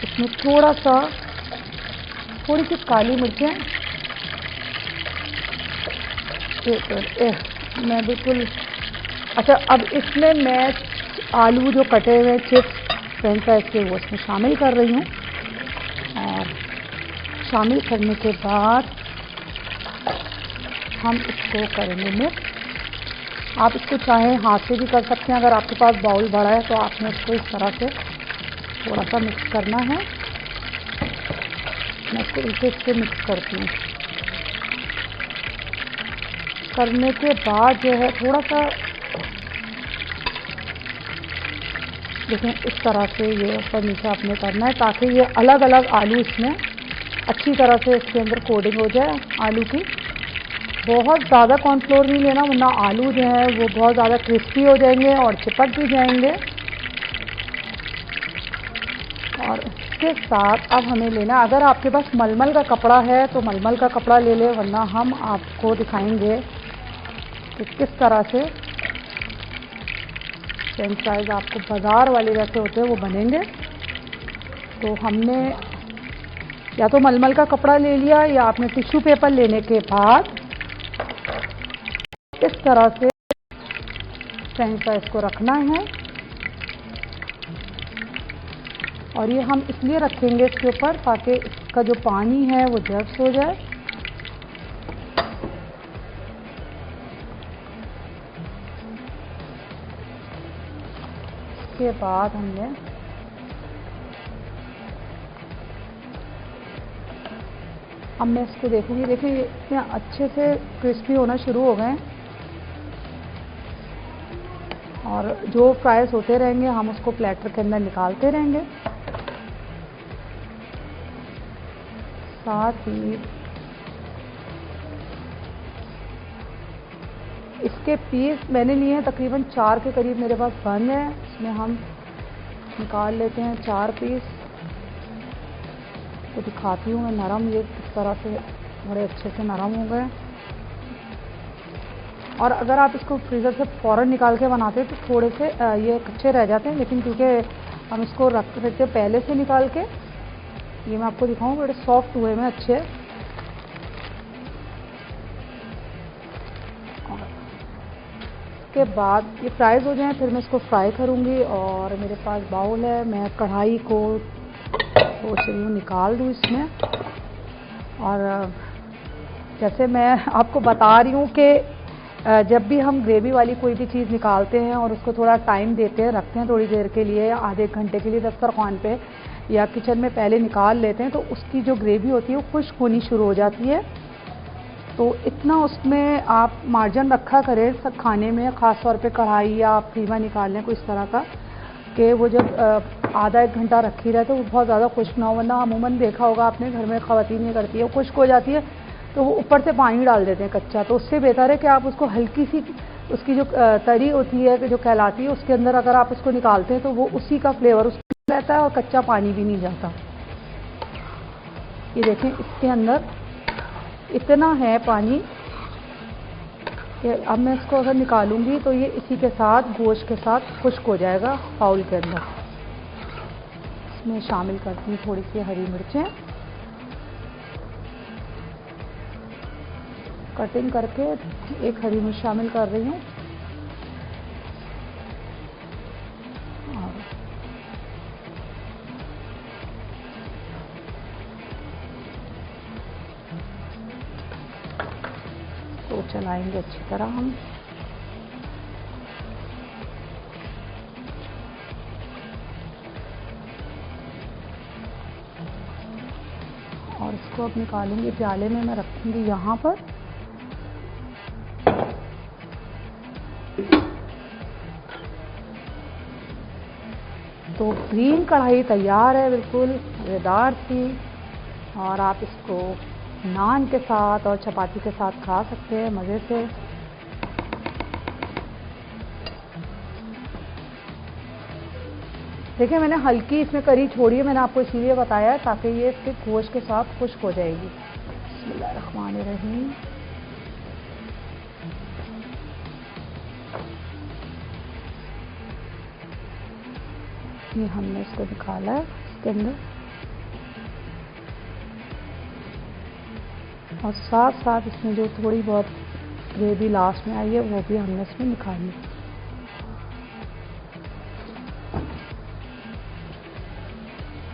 इसमें थोड़ी सी काली मिर्चें, मैं बिल्कुल, अच्छा अब इसमें मैं आलू जो कटे हुए चिप्स फ्रेंच फ्राइज के वो इसमें शामिल कर रही हूँ। और शामिल करने के बाद हम इसको करेंगे मिक्स। आप इसको चाहें हाथ से भी कर सकते हैं, अगर आपके पास बाउल बड़ा है तो आपने इसको इस तरह से थोड़ा सा मिक्स करना है। मैं इसको इससे मिक्स करती हूँ। करने के बाद जो है थोड़ा सा देखें इस तरह से ये ऊपर नीचे आपने करना है ताकि ये अलग अलग आलू इसमें अच्छी तरह से इसके अंदर कोटिंग हो जाए आलू की। बहुत ज़्यादा कॉर्नफ्लोर नहीं लेना वरना आलू जो है वो बहुत ज़्यादा क्रिस्पी हो जाएंगे और चिपक भी जाएंगे। और इसके साथ अब हमें लेना, अगर आपके पास मलमल का कपड़ा है तो मलमल का कपड़ा ले लें, वरना हम आपको दिखाएंगे कि किस तरह से फ्रेंच फ्राइज आपको बाज़ार वाले जैसे होते हैं वो बनेंगे। तो हमने या तो मलमल का कपड़ा ले लिया या आपने टिश्यू पेपर लेने के बाद इस तरह से फ्रेंच फ्राइज को रखना है। और ये हम इसलिए रखेंगे इसके ऊपर ताकि इसका जो पानी है वो जब्स हो जाए। इसके बाद हमने अब मैं इसको देखूंगी, देखिए ये इतने अच्छे से क्रिस्पी होना शुरू हो गए हैं। और जो फ्राइज होते रहेंगे हम उसको प्लेटर के अंदर निकालते रहेंगे। साथ ही इसके पीस मैंने लिए हैं तकरीबन 4 के करीब मेरे पास बन है। इसमें हम निकाल लेते हैं 4 पीस। तो दिखाती हूँ मैं नरम, ये किस तरह से बड़े अच्छे से नरम हो गए। और अगर आप इसको फ्रीज़र से फ़ौरन निकाल के बनाते हैं तो थोड़े से ये कच्चे रह जाते हैं, लेकिन क्योंकि हम इसको रख देते पहले से निकाल के, ये मैं आपको दिखाऊं बड़े सॉफ्ट हुए में अच्छे। और इसके बाद ये फ्राइज़ हो जाएं फिर मैं इसको फ्राई करूंगी। और मेरे पास बाउल है, मैं कढ़ाई को सोच रही हूँ निकाल दूँ इसमें। और जैसे मैं आपको बता रही हूँ कि जब भी हम ग्रेवी वाली कोई भी चीज़ निकालते हैं और उसको थोड़ा टाइम देते हैं, रखते हैं थोड़ी देर के लिए, आधे घंटे के लिए दस्तरखान पे या किचन में पहले निकाल लेते हैं, तो उसकी जो ग्रेवी होती है वो खुश्क होनी शुरू हो जाती है। तो इतना उसमें आप मार्जिन रखा करें सब खाने में, ख़ास तौर पे कढ़ाई या आप कीमा निकालने को इस तरह का कि वो जब आधा एक घंटा रखी रहे तो वो बहुत ज़्यादा खुश्क ना हो। वरना अमूमन देखा होगा आपने घर में ख़वातीन ये करती है, वो खुश्क हो जाती है तो वो ऊपर से पानी डाल देते हैं कच्चा। तो उससे बेहतर है कि आप उसको हल्की सी उसकी जो तरी होती है जो कहलाती है, उसके अंदर अगर आप उसको निकालते हैं तो वो उसी का फ्लेवर उसमें रहता है और कच्चा पानी भी नहीं जाता। ये देखें, इसके अंदर इतना है पानी कि अब मैं इसको अगर निकालूंगी तो ये इसी के साथ गोश्त के साथ खुश्क हो जाएगा बाउल के अंदर। इसमें शामिल करती हूँ थोड़ी सी हरी मिर्चें, कटिंग करके एक हरी मिर्च शामिल कर रही हूँ। तो चलाएंगे अच्छी तरह हम। और इसको अब निकालूंगी प्याले में, मैं रखूंगी यहाँ पर। तो ग्रीन कढ़ाई तैयार है, बिल्कुल मज़ेदार सी, और आप इसको नान के साथ और चपाती के साथ खा सकते हैं मज़े से। देखिए, मैंने हल्की इसमें करी छोड़ी है, मैंने आपको इसीलिए बताया है ताकि ये इसके गोश्त के साथ खुश्क हो जाएगी। बिस्मिल्लाहिर्रहमानिर्रहीम। ये हमने इसको निकाला है इसके अंदर, और साथ साथ इसमें जो थोड़ी बहुत ग्रेवी लास्ट में आई है वो भी हमने इसमें निकाली।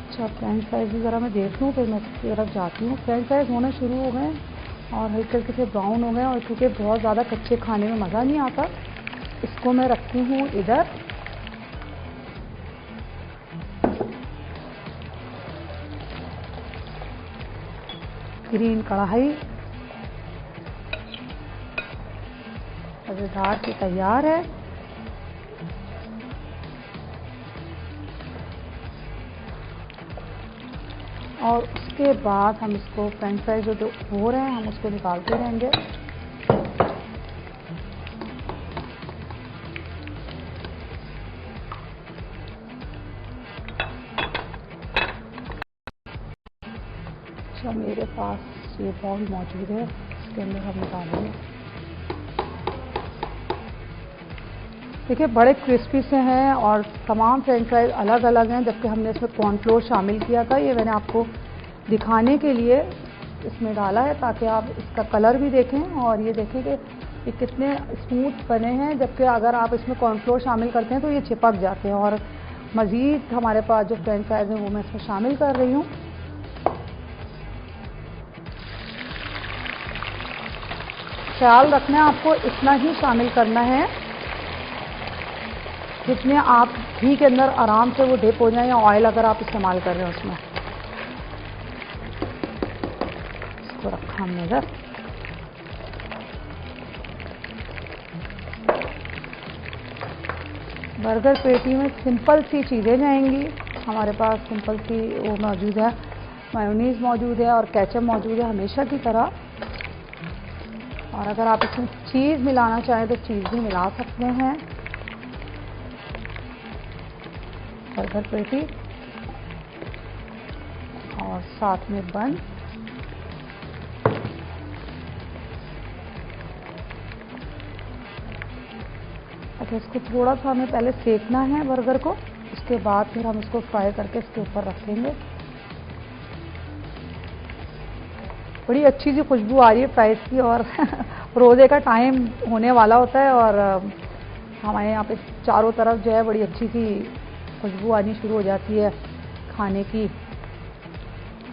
अच्छा, फ्रेंच फ्राइज भी ज़रा मैं देख लूँ, फिर मैं इसकी तरफ जाती हूँ। फ्रेंच फ्राइज होने शुरू हो गए और हल्के हल्के से ब्राउन हो गए, और क्योंकि बहुत ज़्यादा कच्चे खाने में मज़ा नहीं आता, इसको मैं रखती हूँ इधर। ग्रीन कढ़ाई मज़ेदार की तैयार है। और उसके बाद हम इसको फ्रेंच फ्राइज जो हो रहे हैं हम उसको निकालते रहेंगे। अच्छा, मेरे पास ये बाउल मौजूद है, इसके अंदर हम निकालेंगे। देखिए, बड़े क्रिस्पी से हैं और तमाम फ्रेंच फ्राइज अलग अलग हैं, जबकि हमने इसमें कॉर्नफ्लोर शामिल किया था। ये मैंने आपको दिखाने के लिए इसमें डाला है ताकि आप इसका कलर भी देखें और ये देखें कि ये कितने स्मूथ बने हैं, जबकि अगर आप इसमें कॉर्नफ्लोर शामिल करते हैं तो ये चिपक जाते हैं। और मज़ीद हमारे पास जो फ्रेंच फ्राइज हैं वो मैं इसमें शामिल कर रही हूँ। ख्याल रखना है आपको इतना ही शामिल करना है जितने आप घी के अंदर आराम से वो डिप हो जाए, या ऑयल अगर आप इस्तेमाल कर रहे हैं उसमें। इसको रखा हमने इधर। बर्गर पेटी में सिंपल सी चीज़ें जाएंगी। हमारे पास सिंपल सी वो मौजूद है, मायोनीज़ मौजूद है और केचप मौजूद है हमेशा की तरह। और अगर आप इसमें चीज़ मिलाना चाहें तो चीज़ भी मिला सकते हैं। बर्गर पेटी और साथ में बन। अच्छा, इसको थोड़ा सा हमें पहले सेकना है बर्गर को, उसके बाद फिर हम इसको फ्राई करके इसके ऊपर रखेंगे। बड़ी अच्छी सी खुशबू आ रही है फ्राइज की, और रोज़े का टाइम होने वाला होता है और हमारे यहाँ पे चारों तरफ जो है बड़ी अच्छी सी खुशबू आनी शुरू हो जाती है खाने की,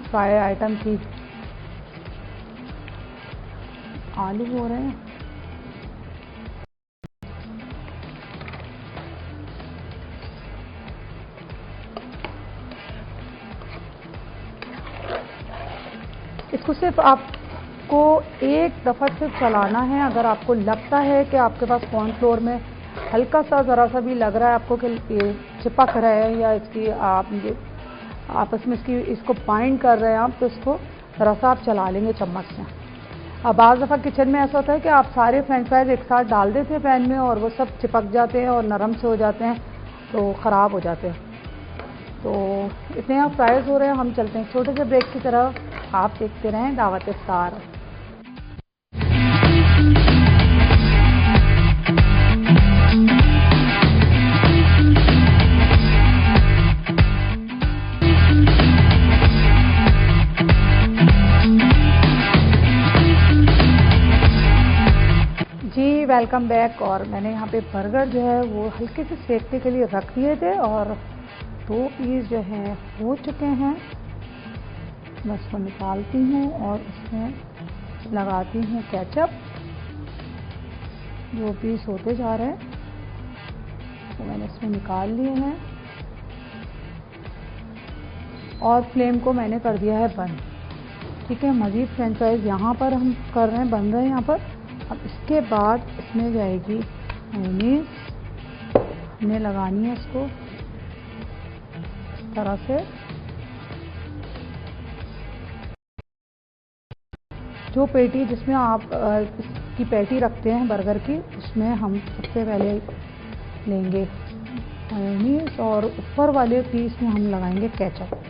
फ्राई आइटम की। आलू हो रहे हैं। इसको सिर्फ आपको एक दफ़ा सिर्फ चलाना है। अगर आपको लगता है कि आपके पास कॉर्नफ्लोर में हल्का सा ज़रा सा भी लग रहा है आपको कि ये चिपक रहा है या इसकी आप आपस में इसको बाइंड कर रहे हैं आप, तो इसको ज़रा सा आप चला लेंगे चम्मच से। अब बाज़ दफ़ा किचन में ऐसा होता है कि आप सारे फ्रेंच फ्राइज एक साथ डाल देते हैं पैन में और वो सब चिपक जाते हैं और नरम से हो जाते हैं तो ख़राब हो जाते हैं। तो इतने यहाँ फ्राइज़ हो रहे हैं, हम चलते हैं छोटे से ब्रेक की तरफ। आप देखते रहें दावत इफ्तार। जी वेलकम बैक। और मैंने यहाँ पे बर्गर जो है वो हल्के से सेकने के लिए रख दिए थे और 2 पीस जो हैं हो चुके हैं। मैं इसको निकालती हूँ और इसमें लगाती हूँ केचप। 2 पीस होते जा रहे हैं तो मैंने इसमें निकाल लिए हैं और फ्लेम को मैंने कर दिया है बंद। ठीक है, मज़ीद फ्रेंच फ्राइज यहाँ पर हम कर रहे हैं, बन रहे हैं यहाँ पर। अब इसके बाद इसमें जाएगी मेयोनीज, हमने लगानी है इसको इस तरह से। जो पेटी जिसमें आप इसकी पैटी रखते हैं बर्गर की, उसमें हम सबसे पहले लेंगे मेयोनीज और ऊपर वाले पीस में हम लगाएंगे केचप।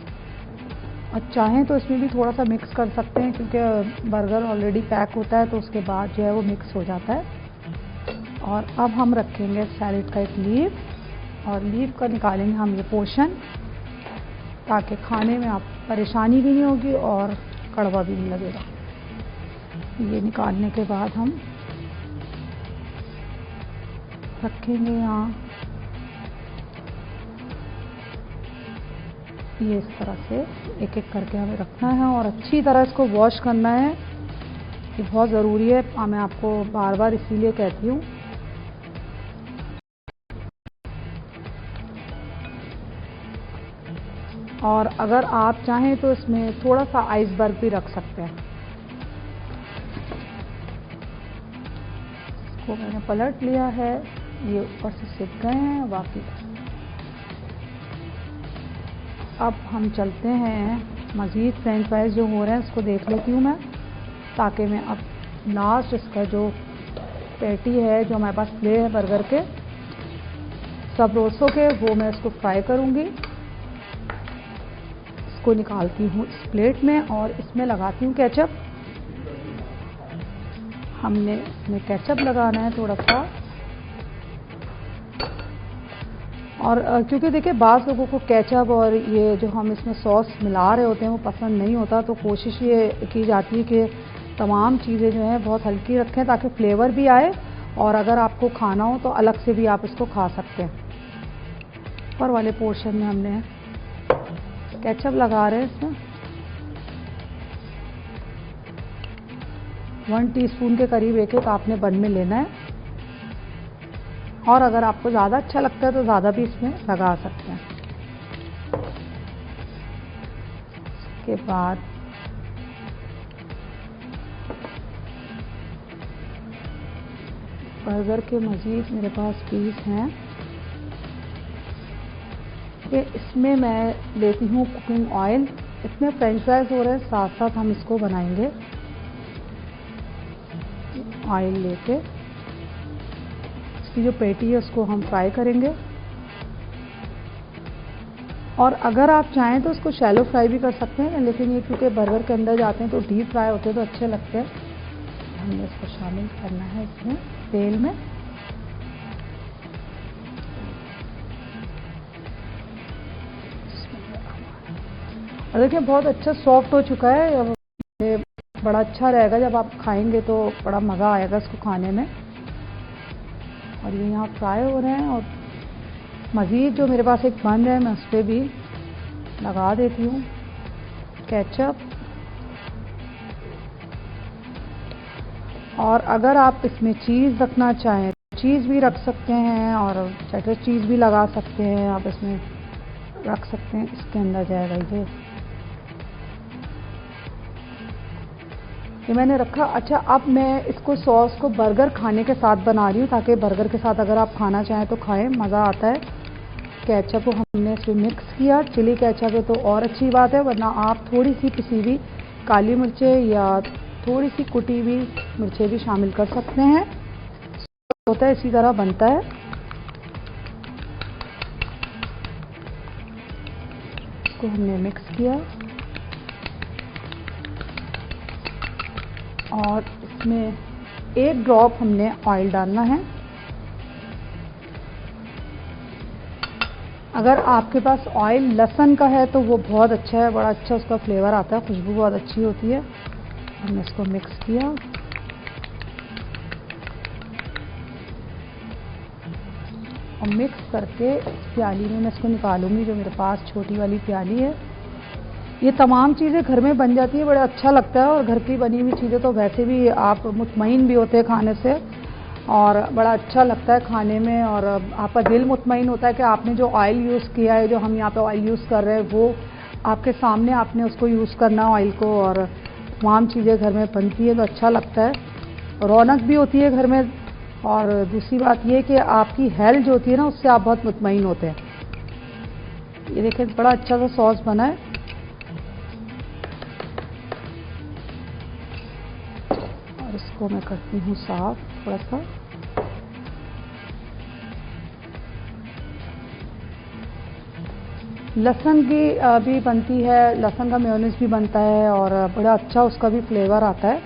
और चाहें तो इसमें भी थोड़ा सा मिक्स कर सकते हैं क्योंकि बर्गर ऑलरेडी पैक होता है तो उसके बाद जो है वो मिक्स हो जाता है। और अब हम रखेंगे सैलेड का एक लीफ और लीफ का निकालेंगे हम ये पोर्शन ताकि खाने में आप परेशानी भी नहीं होगी और कड़वा भी नहीं लगेगा। ये निकालने के बाद हम रखेंगे यहाँ ये इस तरह से एक एक करके हमें रखना है और अच्छी तरह इसको वॉश करना है। ये बहुत ज़रूरी है, मैं आपको बार बार इसीलिए कहती हूँ। और अगर आप चाहें तो इसमें थोड़ा सा आइसबर्ग भी रख सकते हैं। इसको मैंने पलट लिया है, ये ऊपर से सिक गए हैं बाकी। अब हम चलते हैं मज़ीद फ्रेंच फ्राइज जो हो रहे हैं उसको देख लेती हूँ मैं, ताकि मैं अब लास्ट इसका जो पैटी है जो हमारे पास प्ले है बर्गर के सब रोसों के, वो मैं इसको फ्राई करूँगी। इसको निकालती हूँ इस प्लेट में और इसमें लगाती हूँ केचप। हमने इसमें केचप लगाना है थोड़ा सा। और क्योंकि देखिए बाज़ लोगों को केचप और ये जो हम इसमें सॉस मिला रहे होते हैं वो पसंद नहीं होता, तो कोशिश ये की जाती है कि तमाम चीज़ें जो हैं बहुत हल्की रखें ताकि फ्लेवर भी आए और अगर आपको खाना हो तो अलग से भी आप इसको खा सकते हैं। ऊपर वाले पोर्शन में हमने केचप लगा रहे हैं इसमें 1 टीस्पून के करीब एक एक आपने बन में लेना है। और अगर आपको ज़्यादा अच्छा लगता है तो ज़्यादा भी इसमें लगा सकते हैं। इसके बाद बर्गर के मज़ीद मेरे पास पीस हैं कि इसमें मैं लेती हूँ कुकिंग ऑयल। इसमें फ्रेंच फ्राइज हो रहे हैं, साथ साथ हम इसको बनाएंगे। ऑयल लेके जो पैटी है उसको हम फ्राई करेंगे। और अगर आप चाहें तो उसको शैलो फ्राई भी कर सकते हैं, लेकिन ये क्योंकि बर्गर के अंदर जाते हैं तो डीप फ्राई होते हैं तो अच्छे लगते हैं। हमने इसको शामिल करना है इसमें तेल में। और देखिए बहुत अच्छा सॉफ्ट हो चुका है, बड़ा अच्छा रहेगा जब आप खाएंगे तो बड़ा मज़ा आएगा इसको खाने में। और ये यहाँ फ्राई हो रहे हैं और मज़ीद जो मेरे पास एक बन रहा है मैं उस पर भी लगा देती हूँ केचप। और अगर आप इसमें चीज़ रखना चाहें चीज़ भी रख सकते हैं और चटर चीज़ भी लगा सकते हैं, आप इसमें रख सकते हैं। इसके अंदर जाएगा ये मैंने रखा। अच्छा, अब मैं इसको सॉस को बर्गर खाने के साथ बना रही हूँ ताकि बर्गर के साथ अगर आप खाना चाहें तो खाएं, मज़ा आता है। केचप को हमने इसमें मिक्स किया, चिली केचप है तो और अच्छी बात है, वरना आप थोड़ी सी पिसी हुई काली मिर्चें या थोड़ी सी कुटी हुई मिर्चें भी शामिल कर सकते हैं। होता है इसी तरह बनता है। इसको हमने मिक्स किया और इसमें 1 ड्रॉप हमने ऑयल डालना है। अगर आपके पास ऑयल लहसुन का है तो वो बहुत अच्छा है, बड़ा अच्छा उसका फ्लेवर आता है, खुशबू बहुत अच्छी होती है। हमने इसको मिक्स किया और मिक्स करके इस प्याली में मैं इसको निकालूंगी, जो मेरे पास छोटी वाली प्याली है। ये तमाम चीज़ें घर में बन जाती है, बड़ा अच्छा लगता है। और घर की बनी हुई चीज़ें तो वैसे भी आप मुतमईन भी होते हैं खाने से, और बड़ा अच्छा लगता है खाने में। और आपका दिल मुतमईन होता है कि आपने जो ऑयल यूज़ किया है, जो हम यहाँ पे ऑयल यूज़ कर रहे हैं, वो आपके सामने आपने उसको यूज़ करना ऑयल को। और तमाम चीज़ें घर में बनती है तो अच्छा लगता है, रौनक भी होती है घर में। और दूसरी बात ये कि आपकी हेल्थ जो होती है ना, उससे आप बहुत मुतमईन होते हैं। ये देखें बड़ा अच्छा सा सॉस बना है। और इसको मैं करती हूँ साफ थोड़ा सा। लहसुन की भी बनती है, लहसुन का मेयोनीज भी बनता है और बड़ा अच्छा उसका भी फ्लेवर आता है,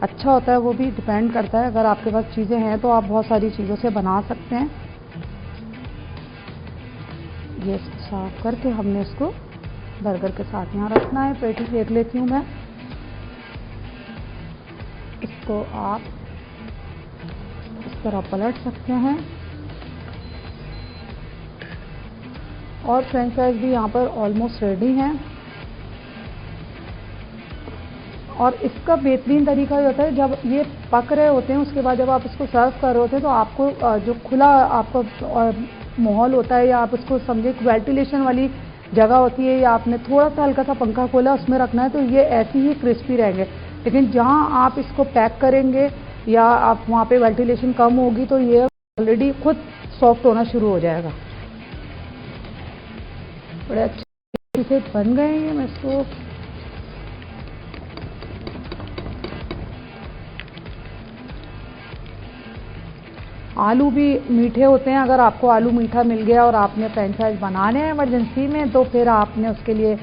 अच्छा होता है। वो भी डिपेंड करता है, अगर आपके पास चीज़ें हैं तो आप बहुत सारी चीज़ों से बना सकते हैं। ये साफ करके हमने इसको बर्गर के साथ यहाँ रखना है। पेटी फेंक लेती हूँ मैं। इसको आप इस तरह पलट सकते हैं। और फ्रेंच फ्राइज भी यहाँ पर ऑलमोस्ट रेडी हैं। और इसका बेहतरीन तरीका ये होता है, जब ये पक रहे होते हैं उसके बाद जब आप इसको सर्व कर रहे होते हैं तो आपको जो खुला आपको माहौल होता है, या आप इसको समझे वेंटिलेशन वाली जगह होती है, या आपने थोड़ा सा हल्का सा पंखा खोला उसमें रखना है, तो ये ऐसे ही क्रिस्पी रहेंगे। लेकिन जहाँ आप इसको पैक करेंगे या आप वहाँ पे वेंटिलेशन कम होगी तो ये ऑलरेडी खुद सॉफ्ट होना शुरू हो जाएगा। बड़े अच्छे से बन गए हैं। मैं इसको आलू भी मीठे होते हैं। अगर आपको आलू मीठा मिल गया और आपने फ्रेंच फ्राइज बनाने हैं इमरजेंसी में, तो फिर आपने उसके लिए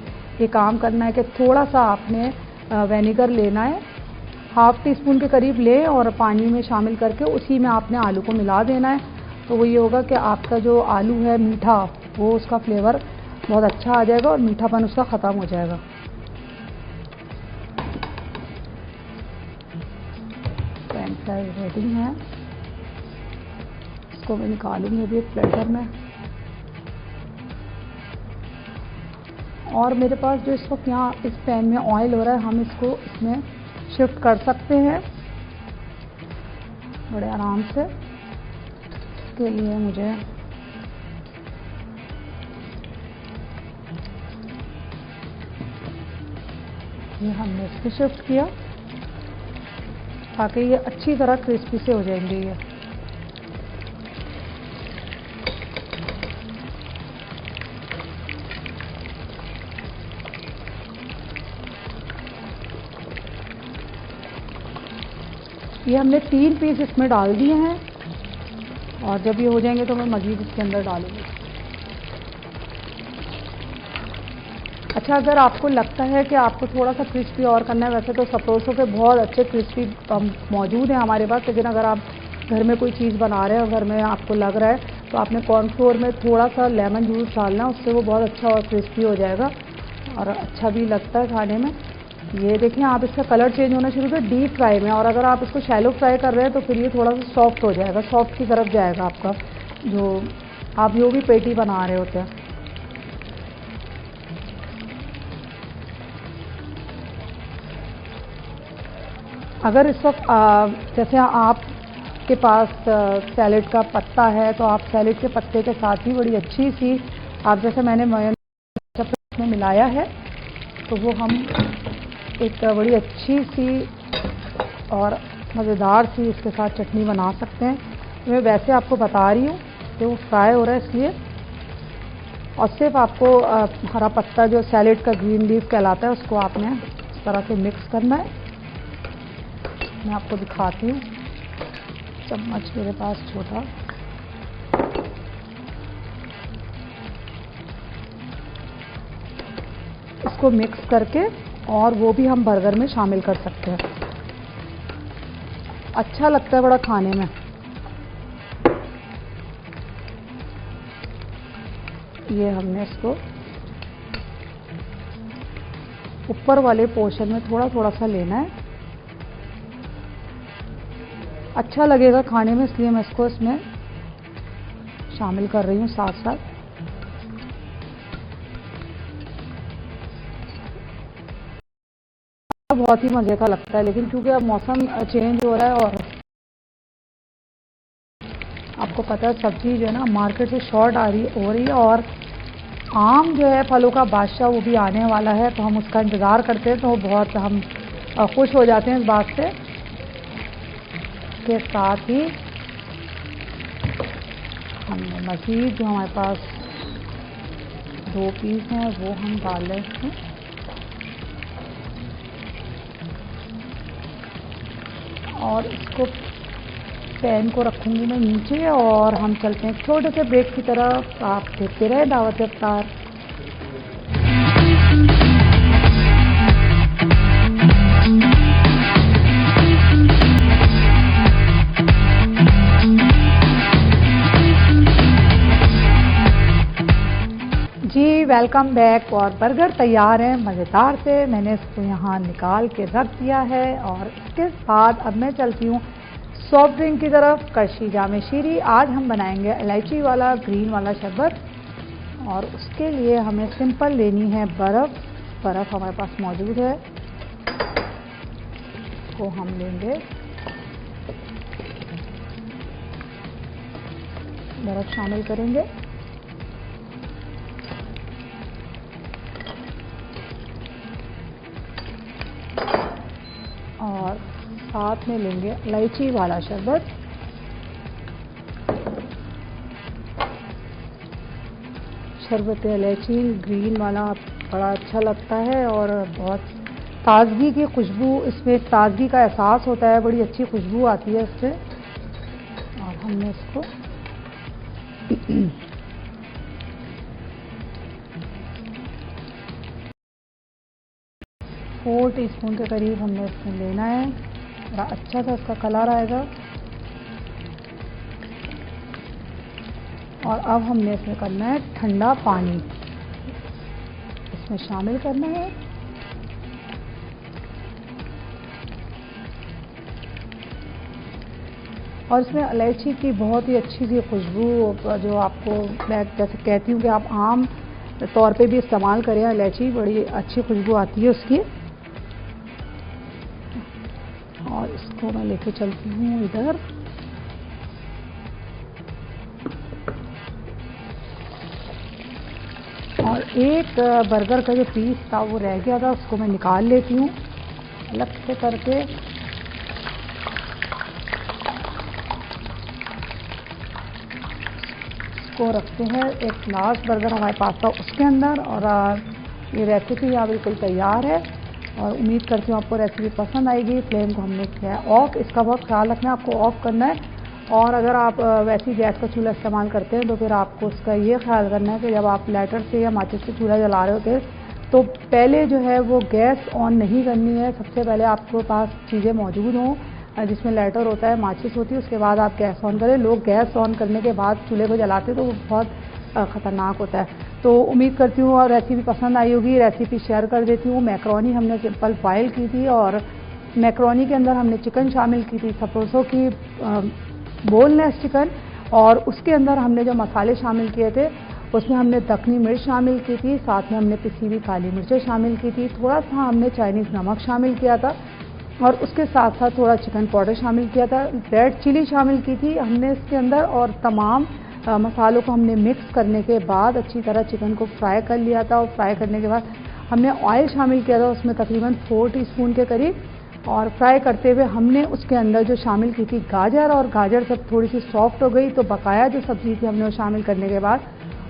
ये काम करना है कि थोड़ा सा आपने विनेगर लेना है, ½ टीस्पून के करीब लें और पानी में शामिल करके उसी में आपने आलू को मिला देना है। तो वो ये होगा कि आपका जो आलू है मीठा, वो उसका फ्लेवर बहुत अच्छा आ जाएगा और मीठापन उसका ख़त्म हो जाएगा। फ्रेंच फ्राइज रेडी है। इसको मैं निकालूंगी अभी एक प्लेटर में। और मेरे पास जो इस वक्त यहाँ इस पैन में ऑयल हो रहा है, हम इसको इसमें शिफ्ट कर सकते हैं बड़े आराम से। इसके लिए मुझे ये हमने इसको शिफ्ट किया ताकि ये अच्छी तरह क्रिस्पी से हो जाएंगे। ये हमने 3 पीस इसमें डाल दिए हैं और जब ये हो जाएंगे तो मैं मज़ीद इसके अंदर डालूंगी। अच्छा, अगर आपको लगता है कि आपको थोड़ा सा क्रिस्पी और करना है, वैसे तो सप्रोसो के बहुत अच्छे क्रिस्पी मौजूद हैं हमारे पास, लेकिन अगर आप घर में कोई चीज़ बना रहे हो, घर में आपको लग रहा है, तो आपने कॉर्नफ्लोर में थोड़ा सा लेमन जूस डालना, उससे वो बहुत अच्छा और क्रिस्पी हो जाएगा और अच्छा भी लगता है खाने में। ये देखें, आप इसका कलर चेंज होना शुरू कर डीप फ्राई में, और अगर आप इसको शैलो फ्राई कर रहे हैं तो फिर ये थोड़ा सा सॉफ्ट हो जाएगा, सॉफ्ट की तरफ जाएगा आपका जो आप जो भी पेटी बना रहे होते हैं। अगर इस वक्त जैसे आपके पास सैलेड का पत्ता है तो आप सैलेड के पत्ते के साथ ही बड़ी अच्छी सी, आप जैसे मैंने मेयोनीज में मिलाया है, तो वो हम एक बड़ी अच्छी सी और मज़ेदार सी इसके साथ चटनी बना सकते हैं। तो मैं वैसे आपको बता रही हूँ कि वो फ्राई हो रहा है इसलिए, और सिर्फ आपको हरा पत्ता जो सैलेड का ग्रीन लीफ कहलाता है उसको आपने इस तरह से मिक्स करना है। मैं आपको दिखाती हूँ। चम्मच मेरे पास छोटा, इसको मिक्स करके और वो भी हम बर्गर में शामिल कर सकते हैं। अच्छा लगता है बड़ा खाने में। ये हमने इसको ऊपर वाले पोर्शन में थोड़ा थोड़ा सा लेना है, अच्छा लगेगा खाने में, इसलिए मैं इसको इसमें शामिल कर रही हूँ साथ साथ। बहुत ही मज़े का लगता है, लेकिन क्योंकि अब मौसम चेंज हो रहा है और आपको पता है सब्जी जो है ना मार्केट से शॉर्ट हो रही है, और आम जो है फलों का बादशाह वो भी आने वाला है, तो हम उसका इंतज़ार करते हैं। तो बहुत हम खुश हो जाते हैं इस बात से। के साथ ही हमने मज़ीद जो हमारे पास 2 पीस हैं वो हम डाल रहे हैं। और इसको पैन को रखूंगी मैं नीचे और हम चलते हैं छोटे से ब्रेक की तरफ। आप देखते रहे दावत इफ्तार। जी वेलकम बैक। और बर्गर तैयार है मज़ेदार से, मैंने इसको यहाँ निकाल के रख दिया है। और इसके बाद अब मैं चलती हूँ सॉफ्ट ड्रिंक की तरफ, कशी जामे शीरी। आज हम बनाएंगे इलायची वाला ग्रीन वाला शरबत, और उसके लिए हमें सिंपल लेनी है बर्फ़। बर्फ़ हमारे पास मौजूद है, इसको हम लेंगे, बर्फ़ शामिल करेंगे। और साथ में लेंगे इलायची वाला शरबत। शरबत इलायची ग्रीन वाला बड़ा अच्छा लगता है, और बहुत ताज़गी की खुशबू, इसमें ताज़गी का एहसास होता है, बड़ी अच्छी खुशबू आती है इससे। और हमने इसको 4 टीस्पून के करीब हमने इसमें लेना है। बड़ा अच्छा सा इसका कलर आएगा। और अब हमने इसमें करना है ठंडा पानी, इसमें शामिल करना है। और इसमें इलायची की बहुत ही अच्छी सी खुशबू, जो आपको मैं जैसे कहती हूँ कि आप आम तौर पे भी इस्तेमाल करें, इलायची बड़ी अच्छी खुशबू आती है उसकी। और इसको मैं लेके चलती हूँ इधर। और एक बर्गर का जो पीस था वो रह गया था, उसको मैं निकाल लेती हूँ अलग से करके। इसको रखते हैं एक लास्ट बर्गर हमारे पास था उसके अंदर। और ये रेसिपी यहाँ बिल्कुल तैयार है, और उम्मीद करती हूँ आपको रेसिपी पसंद आएगी। फ्लेम को हमने किया है ऑफ, इसका बहुत ख्याल रखना है, आपको ऑफ करना है। और अगर आप वैसी गैस का चूल्हा इस्तेमाल करते हैं तो फिर आपको उसका ये ख्याल करना है कि जब आप लाइटर से या माचिस से चूल्हा जला रहे होते हैं तो पहले जो है वो गैस ऑन नहीं करनी है। सबसे पहले आपको पास चीज़ें मौजूद हों, जिसमें लाइटर होता है, माचिस होती है, उसके बाद आप गैस ऑन करें। लोग गैस ऑन करने के बाद चूल्हे को जलाते हैं तो वो बहुत ख़तरनाक होता है। तो उम्मीद करती हूँ और रेसिपी पसंद आई होगी। रेसिपी शेयर कर देती हूँ। मैक्रोनी हमने सिंपल बॉयल की थी, और मैक्रोनी के अंदर हमने चिकन शामिल की थी, सपोसो की बोनलेस चिकन। और उसके अंदर हमने जो मसाले शामिल किए थे उसमें हमने दखनी मिर्च शामिल की थी, साथ में हमने पिसी हुई काली मिर्चें शामिल की थी, थोड़ा सा हमने चाइनीज़ नमक शामिल किया था, और उसके साथ साथ थोड़ा चिकन पाउडर शामिल किया था, रेड चिली शामिल की थी हमने इसके अंदर। और तमाम मसालों को हमने मिक्स करने के बाद अच्छी तरह चिकन को फ्राई कर लिया था। और फ्राई करने के बाद हमने ऑयल शामिल किया था उसमें तकरीबन 4 टीस्पून के करीब। और फ्राई करते हुए हमने उसके अंदर जो शामिल की थी गाजर, और गाजर जब थोड़ी सी सॉफ्ट हो गई तो बकाया जो सब्ज़ी थी हमने वो शामिल करने के बाद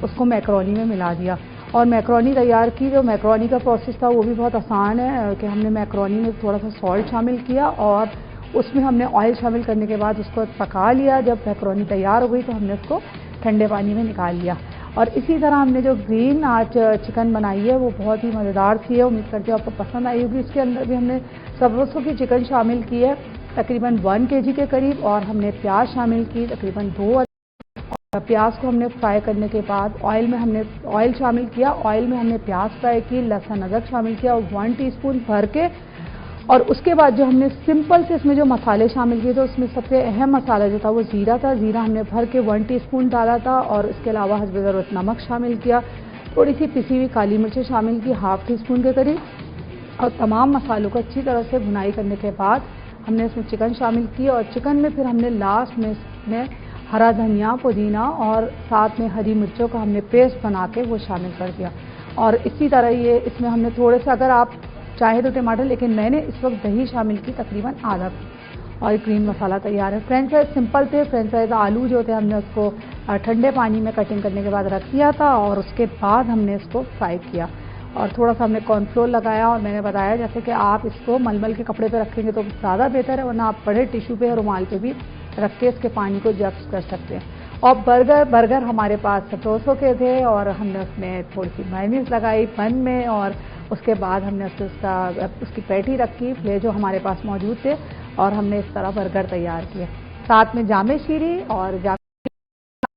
उसको मैक्रोनी में मिला दिया और मैक्रोनी तैयार की। जो मैक्रोनी का प्रोसेस था वो भी बहुत आसान है कि हमने मैक्रोनी में थोड़ा सा सॉल्ट शामिल किया और उसमें हमने ऑयल शामिल करने के बाद उसको पका लिया। जब मैक्रोनी तैयार हो गई तो हमने उसको ठंडे पानी में निकाल लिया। और इसी तरह हमने जो ग्रीन आज चिकन बनाई है वो बहुत ही मज़ेदार सी है, उम्मीद करती हूँ आपको पसंद आई होगी। इसके अंदर भी हमने सरसों की चिकन शामिल की है तकरीबन 1 kg के करीब, और हमने प्याज शामिल की तकरीबन 2। प्याज को हमने फ्राई करने के बाद ऑयल शामिल किया, ऑयल में हमने प्याज फ्राई की, लहसुन अदरक शामिल किया और 1 टीस्पून भर के। और उसके बाद जो हमने सिंपल से इसमें जो मसाले शामिल किए थे उसमें सबसे अहम मसाला जो था वो ज़ीरा था। ज़ीरा हमने भर के 1 टीस्पून डाला था, और इसके अलावा हस्बे ज़रूरत नमक शामिल किया, थोड़ी सी पिसी हुई काली मिर्चें शामिल की ½ टीस्पून के करीब। और तमाम मसालों को अच्छी तरह से भुनाई करने के बाद हमने इसमें चिकन शामिल की, और चिकन में फिर हमने लास्ट में हरा धनिया, पुदीना और साथ में हरी मिर्चों का हमने पेस्ट बना के वो शामिल कर दिया। और इसी तरह ये इसमें हमने थोड़े से, अगर आप चाहे तो टमाटर, लेकिन मैंने इस वक्त दही शामिल की तकरीबन आधा, और ग्रीन मसाला तैयार है। फ्रेंच फ्राइज सिंपल थे। फ्रेंच फ्राइज आलू जो थे हमने उसको ठंडे पानी में कटिंग करने के बाद रख दिया था, और उसके बाद हमने इसको फ्राई किया और थोड़ा सा हमने कॉर्नफ्लोर लगाया। और मैंने बताया जैसे कि आप इसको मलमल के कपड़े पे रखेंगे तो ज़्यादा बेहतर है, वरना आप बड़े टिश्यू पे या रुमाल पे भी रख के इसके पानी को जब्स कर सकते हैं। और बर्गर हमारे पास सरसों के थे, और हमने उसमें थोड़ी सी मेयोनीज लगाई बन में, और उसके बाद हमने उसकी पैटी रखी, प्ले जो हमारे पास मौजूद थे, और हमने इस तरह बर्गर तैयार किए। साथ में जामे शीरी और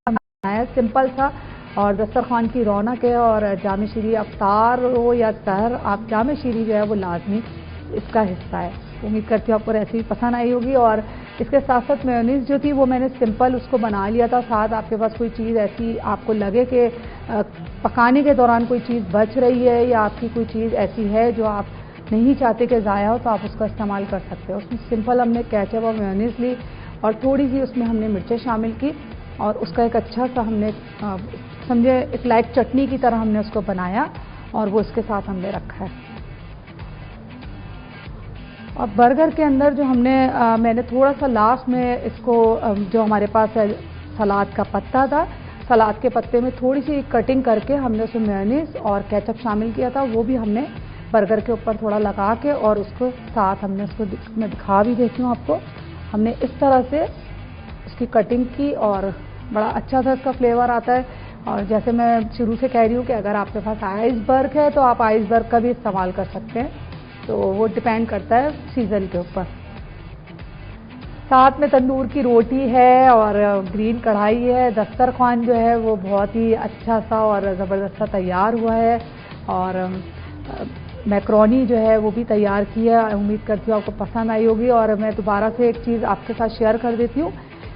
बनाया सिंपल सा, और दस्तरखान की रौनक है। और जामे शीरी अफ्तार हो या सहर, आप जामे शीरी जो है वो लाजमी इसका हिस्सा है। उम्मीद करती हूँ आपको रेसिपी पसंद आई होगी। और इसके साथ साथ मेयोनीज जो थी वो मैंने सिंपल उसको बना लिया था। साथ आपके पास कोई चीज़ ऐसी आपको लगे कि पकाने के दौरान कोई चीज़ बच रही है, या आपकी कोई चीज़ ऐसी है जो आप नहीं चाहते कि ज़ाया हो, तो आप उसका इस्तेमाल कर सकते हो। उसमें सिंपल हमने केचप और मेयोनीज ली, और थोड़ी सी उसमें हमने मिर्चें शामिल की, और उसका एक अच्छा सा हमने समझे एक लाइक चटनी की तरह हमने उसको बनाया, और वो इसके साथ हमने रखा है। और बर्गर के अंदर जो मैंने थोड़ा सा लास्ट में इसको जो हमारे पास है सलाद का पत्ता था, सलाद के पत्ते में थोड़ी सी कटिंग करके हमने उसमें मेयोनीज और केचप शामिल किया था, वो भी हमने बर्गर के ऊपर थोड़ा लगा के, और उसको साथ हमने उसको मैं दिखा भी देती हूँ आपको। हमने इस तरह से उसकी कटिंग की, और बड़ा अच्छा सा इसका फ्लेवर आता है। और जैसे मैं शुरू से कह रही हूँ कि अगर आपके पास आइसबर्ग है तो आप आइसबर्ग का भी इस्तेमाल कर सकते हैं, तो वो डिपेंड करता है सीज़न के ऊपर। साथ में तंदूर की रोटी है और ग्रीन कढ़ाई है। दस्तरखान जो है वो बहुत ही अच्छा सा और ज़बरदस्त सा तैयार हुआ है, और मैक्रोनी जो है वो भी तैयार की है। उम्मीद करती हूँ आपको पसंद आई होगी। और मैं दोबारा से एक चीज़ आपके साथ शेयर कर देती हूँ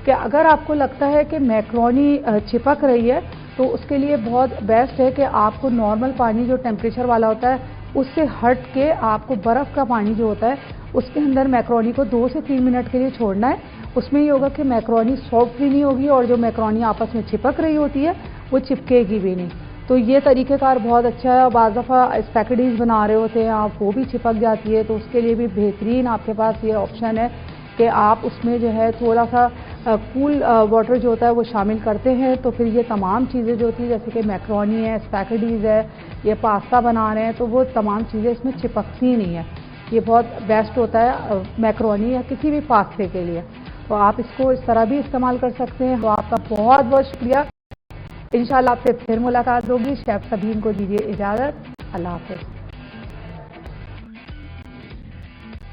कि अगर आपको लगता है कि मैक्रोनी चिपक रही है, तो उसके लिए बहुत बेस्ट है कि आपको नॉर्मल पानी जो टेम्परेचर वाला होता है उससे हट के आपको बर्फ़ का पानी जो होता है उसके अंदर मैक्रोनी को 2 से 3 मिनट के लिए छोड़ना है। उसमें ये होगा कि मैक्रोनी सॉफ्ट भी नहीं होगी, और जो मैक्रोनी आपस में चिपक रही होती है वो चिपकेगी भी नहीं। तो ये तरीक़ेकार बहुत अच्छा है। और बाज़ दफ़ा स्पैगेटीज़ बना रहे होते हैं आप, वो भी चिपक जाती है, तो उसके लिए भी बेहतरीन आपके पास ये ऑप्शन है कि आप उसमें जो है थोड़ा सा कूल वाटर जो होता है वो शामिल करते हैं, तो फिर ये तमाम चीज़ें जो होती है जैसे कि मैक्रोनी है, स्पैगेटीज़ है, ये पास्ता बना रहे हैं, तो वो तमाम चीज़ें इसमें चिपकती नहीं है। ये बहुत बेस्ट होता है मैक्रोनी या किसी भी पास्ते के लिए, तो आप इसको इस तरह भी इस्तेमाल कर सकते हैं। तो आपका बहुत बहुत शुक्रिया। इंशाल्लाह आपसे फिर मुलाकात होगी। शेफ़ सबीन को दीजिए इजाज़त। अल्लाह हाफ़िज़।